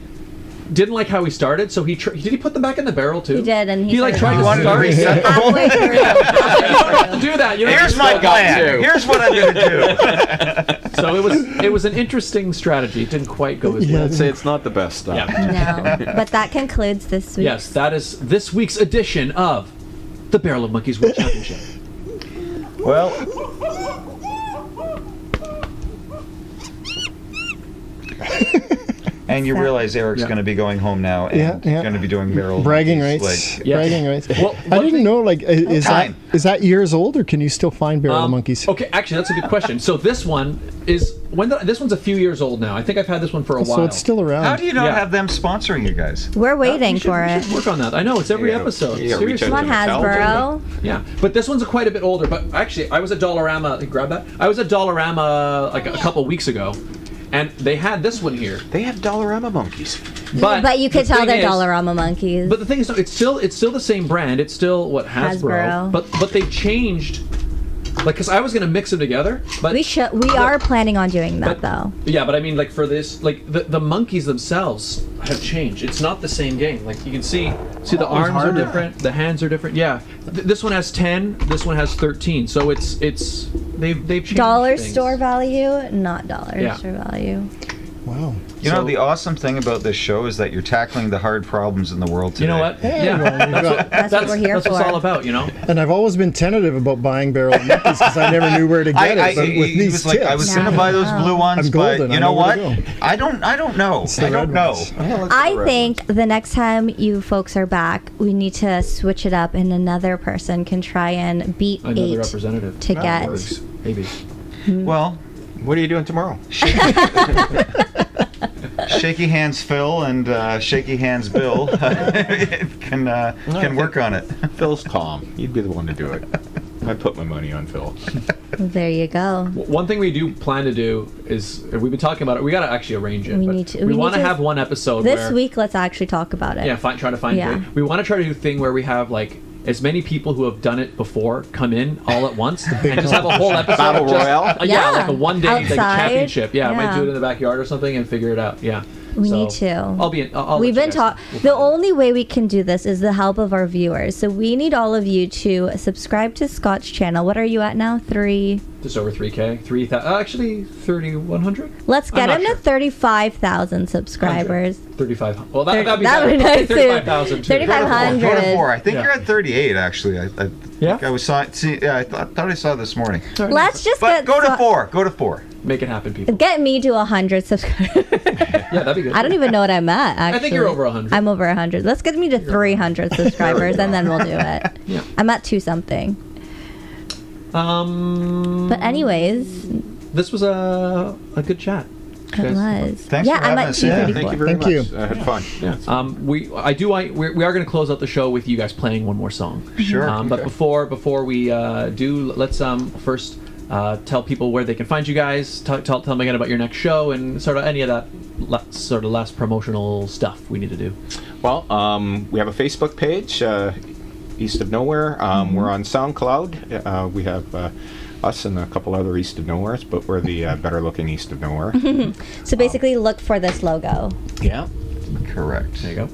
didn't like how he started, so did he put them back in the barrel too? He did, and he like started tried to over. start. Halfway through. You don't have to do that. You know, Here's my plan. Here's what I'm going to do. So it was an interesting strategy. It didn't quite go as well. I'd say it's not the best stuff. Yeah. No, but that concludes this week. Yes, that is this week's edition of the Barrel of Monkeys World Championship. Well, and you realize Eric's going to be going home now and going to be doing barrel bragging monkeys, rights. like- Yeah. Bragging rights. Well, I one didn't thing- know. Like, is Time. that years old, or can you still find barrel monkeys? Okay, actually, that's a good question. So this one is this one's a few years old now. I think I've had this one for a while. So it's still around. How do you not Yeah. have them sponsoring you guys? We're waiting We should- for we it. should work on that. I know it's every Yeah, episode. you gotta reach Seriously. out Come on, to Hasbro. Yeah, but this one's quite a bit older. But actually, I was at Dollarama. Grab that. I was at Dollarama like a couple weeks ago, and they had this one here. They have Dollarama monkeys. But you could the tell thing they're is- Dollarama monkeys. But the thing is, no, it's still the same brand. It's still what Hasbro. Hasbro. But they changed. Like, cause I was gonna mix them together, but we are planning on doing that though. yeah, but I mean, like for this, like the monkeys themselves have changed. It's not the same game. Like you can see the arms are different, the hands are different. Yeah, this one has 10, this one has 13. So it's they've changed. Dollar things. store value, not dollar Yeah. store value. Wow. You know, So- the awesome thing about this show is that you're tackling the hard problems in the world today. You know what? Hey, yeah, well, we've got- That's what we're here that's for. what it's all about. You know. And I've always been tentative about buying barrel monkeys because I never knew where to get it. But with he these was like, tips, I was Now going to you buy those know. blue ones, I'm but golden. you I know know where what? to go. I don't know. It's the I don't red know. ones. I think the next time you folks are back, we need to switch it up, and another person can try and beat Another 8 representative. to get. works. Maybe. Well, What are you doing tomorrow? shaky hands Phil and shaky hands Bill can work on it. Phil's calm. You'd be the one to do it. I put my money on Phil. There you go. One thing we do plan to do is we've been talking about it. We got to actually arrange it. We but need to- We we need want to to- have one episode This where, week, let's actually talk about it. Yeah, try to find Yeah. it. We want to try to do a thing where we have like as many people who have done it before come in all at once and just have a whole episode. Battle of just, Royale? yeah, Yeah. like a one-day like Outside. championship. Yeah, I might Yeah. do it in the backyard or something and figure it out. Yeah. We So, need to. I'll be. I'll We've let you been guys talking. know. The only way we can do this is the help of our viewers. So we need all of you to subscribe to Scott's channel. What are you at now? 3. Just over 3K, 3,000. Actually, 3,100. Let's get I'm him not to sure. 35,000 subscribers. 35. Well, that'd be That would be nice. nice, too. 35,000. too. 35,000. Go to 4. I think Yeah. you're at 38 actually. I Yeah? think I was I thought I saw this morning. Let's just But get go to Scott- 4. Go to 4. Make it happen, people. Get me to 100 subscribers. Yeah, that'd be good. I don't even know what I'm at, actually. I think you're over 100. I'm over 100. Let's get me to 300 subscribers, and then we'll do it. Yeah. I'm at 2 something. But anyways, This was a good chat. it was. Thanks yeah, for I'm having at us. Yeah, 234. Thank you very Thank much. you. I had fun. Yeah. We are going to close out the show with you guys playing one more song. Sure. But before we do, let's first tell people where they can find you guys. Tell them again about your next show and sort of any of that sort of last promotional stuff we need to do. Well, we have a Facebook page, East of Nowhere. We're on SoundCloud. We have us and a couple other East of Nowheres, but we're the better looking East of Nowhere. So basically, look for this logo. Yeah. Correct. There you go.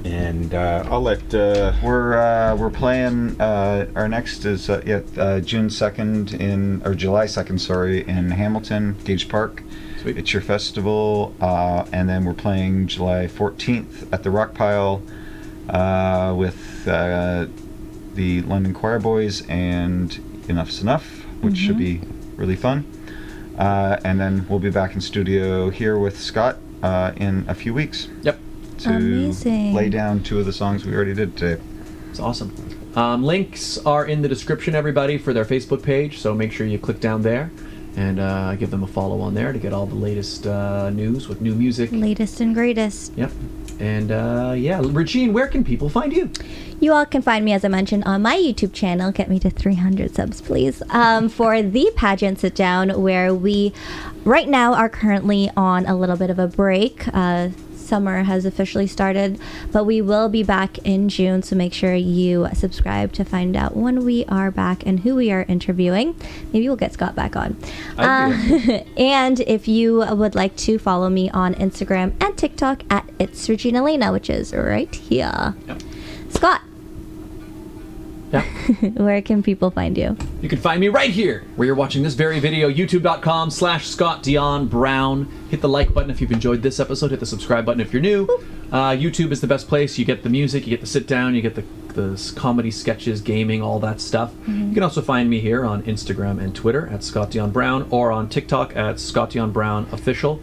And I'll let. We're playing. Our next is June 2nd or July 2nd, sorry, in Hamilton, Gage Park. Sweet. It's your festival, and then we're playing July 14th at the Rock Pile with the London Choir Boys and Enough's Enough. which should be really fun. And then we'll be back in studio here with Scott in a few weeks. Yep. To Amazing. lay down 2 of the songs we already did today. It's awesome. Links are in the description, everybody, for their Facebook page, so make sure you click down there and give them a follow on there to get all the latest news with new music. Latest and greatest. Yep. And Regine, where can people find you? You all can find me, as I mentioned, on my YouTube channel. Get me to 300 subs, please. For the pageant sit down, where we right now are currently on a little bit of a break. Summer has officially started, but we will be back in June, so make sure you subscribe to find out when we are back and who we are interviewing. Maybe we'll get Scott back on. And if you would like to follow me on Instagram and TikTok at It's Regine Alaina, which is right here. Yep. Scott, Yeah. where can people find you? You can find me right here, where you're watching this very video, youtube.com/Scott Dion Brown. Hit the like button if you've enjoyed this episode. Hit the subscribe button if you're new. YouTube is the best place. You get the music, you get the sit down, you get the comedy sketches, gaming, all that stuff. Mm-hmm. You can also find me here on Instagram and Twitter at Scott Dion Brown, or on TikTok at Scott Dion Brown Official.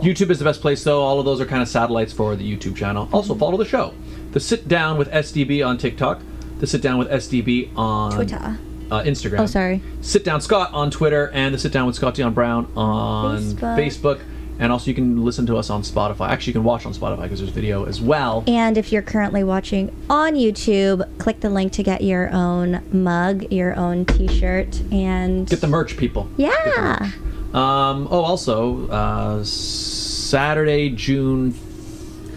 YouTube is the best place, though. All of those are kind of satellites for the YouTube channel. Also, follow the show. The Sit Down with SDB on TikTok. The Sit Down with SDB on Twitter. Instagram. Oh, sorry. Sit Down Scott on Twitter, and the Sit Down with Scott Dion Brown on Facebook. And also you can listen to us on Spotify. Actually, you can watch on Spotify because there's video as well. And if you're currently watching on YouTube, click the link to get your own mug, your own t-shirt, and... Get the merch, people. Yeah. Also, Saturday, June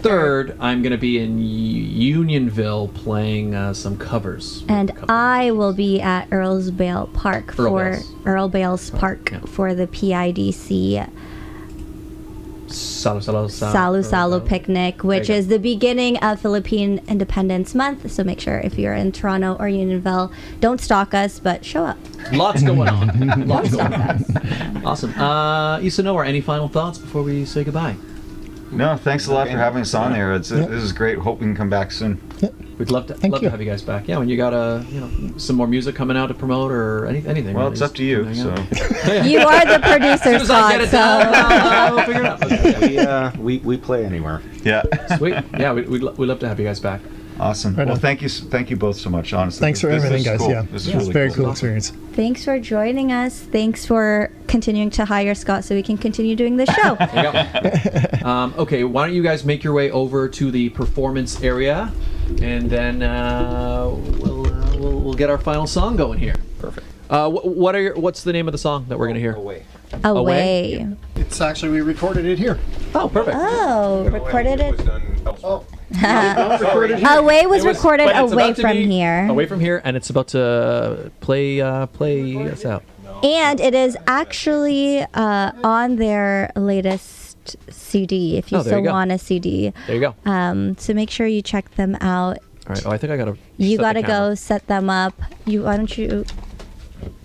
3rd, I'm going to be in Unionville playing some covers. And I will be at Earl Bales Park for the PIDC Salu picnic, which is the beginning of Philippine Independence Month. So make sure if you're in Toronto or Unionville, don't stalk us, but show up. Lots going on. Lots going on. Awesome. Isanora, any final thoughts before we say goodbye? No, thanks a lot for having us on there. This is great. Hope we can come back soon. We'd love to have you guys back. Yeah, when you got some more music coming out to promote or anything. Well, really, it's up to you. So You are the producer, Scott. We'll figure it out. We play anywhere. Yeah. Sweet. Yeah, we'd love to have you guys back. Awesome. Right well, on. thank you both so much. Honestly, Thanks for everything, guys. Cool. Yeah, This is it's really very cool. cool experience. Thanks for joining us. Thanks for continuing to hire Scott so we can continue doing this show. There you go. Okay, why don't you guys make your way over to the performance area, and then we'll get our final song going here. Perfect. What's the name of the song that we're gonna hear? Away. It's actually, we recorded it here. Oh, perfect. Oh, recorded it. Recorded here. Away was recorded but it's away about to from be here. Away from here, and it's about to play us out. And it is actually on their latest CD, if you Oh, there you still go. want a CD. There you go. So make sure you check them out. All right. Oh, I think I gotta. You set the gotta camera. go set them up. Why don't you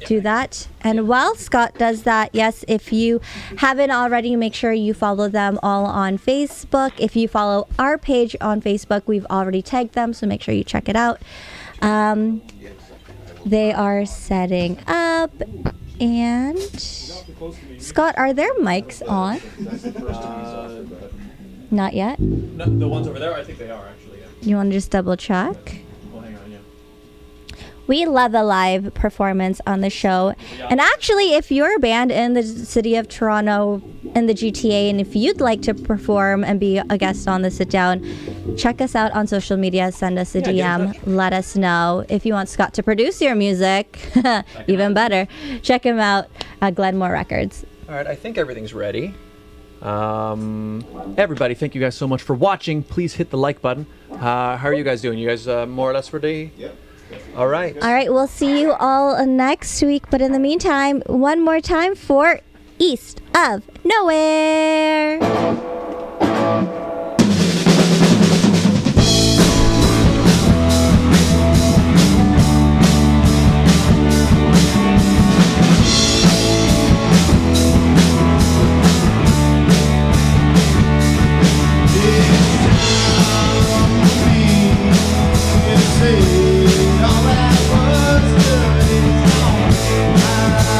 do that? And while Scott does that, yes, if you haven't already, make sure you follow them all on Facebook. If you follow our page on Facebook, we've already tagged them, so make sure you check it out. They are setting up. And Scott, are their mics on? Not yet. No, the ones over there, I think they are actually. Yeah. You want to just double check? Oh, hang on, yeah. We love a live performance on the show. And actually, if you're a band in the city of Toronto, in the GTA, and if you'd like to perform and be a guest on the sit down, check us out on social media. Send us a DM. Let us know. If you want Scott to produce your music, even better, check him out at Glenmore Records. All right, I think everything's ready. Everybody, thank you guys so much for watching. Please hit the like button. How are you guys doing? You guys more or less ready? Yep. All right. All right, we'll see you all next week. But in the meantime, one more time for East of Nowhere. All that was good is gone.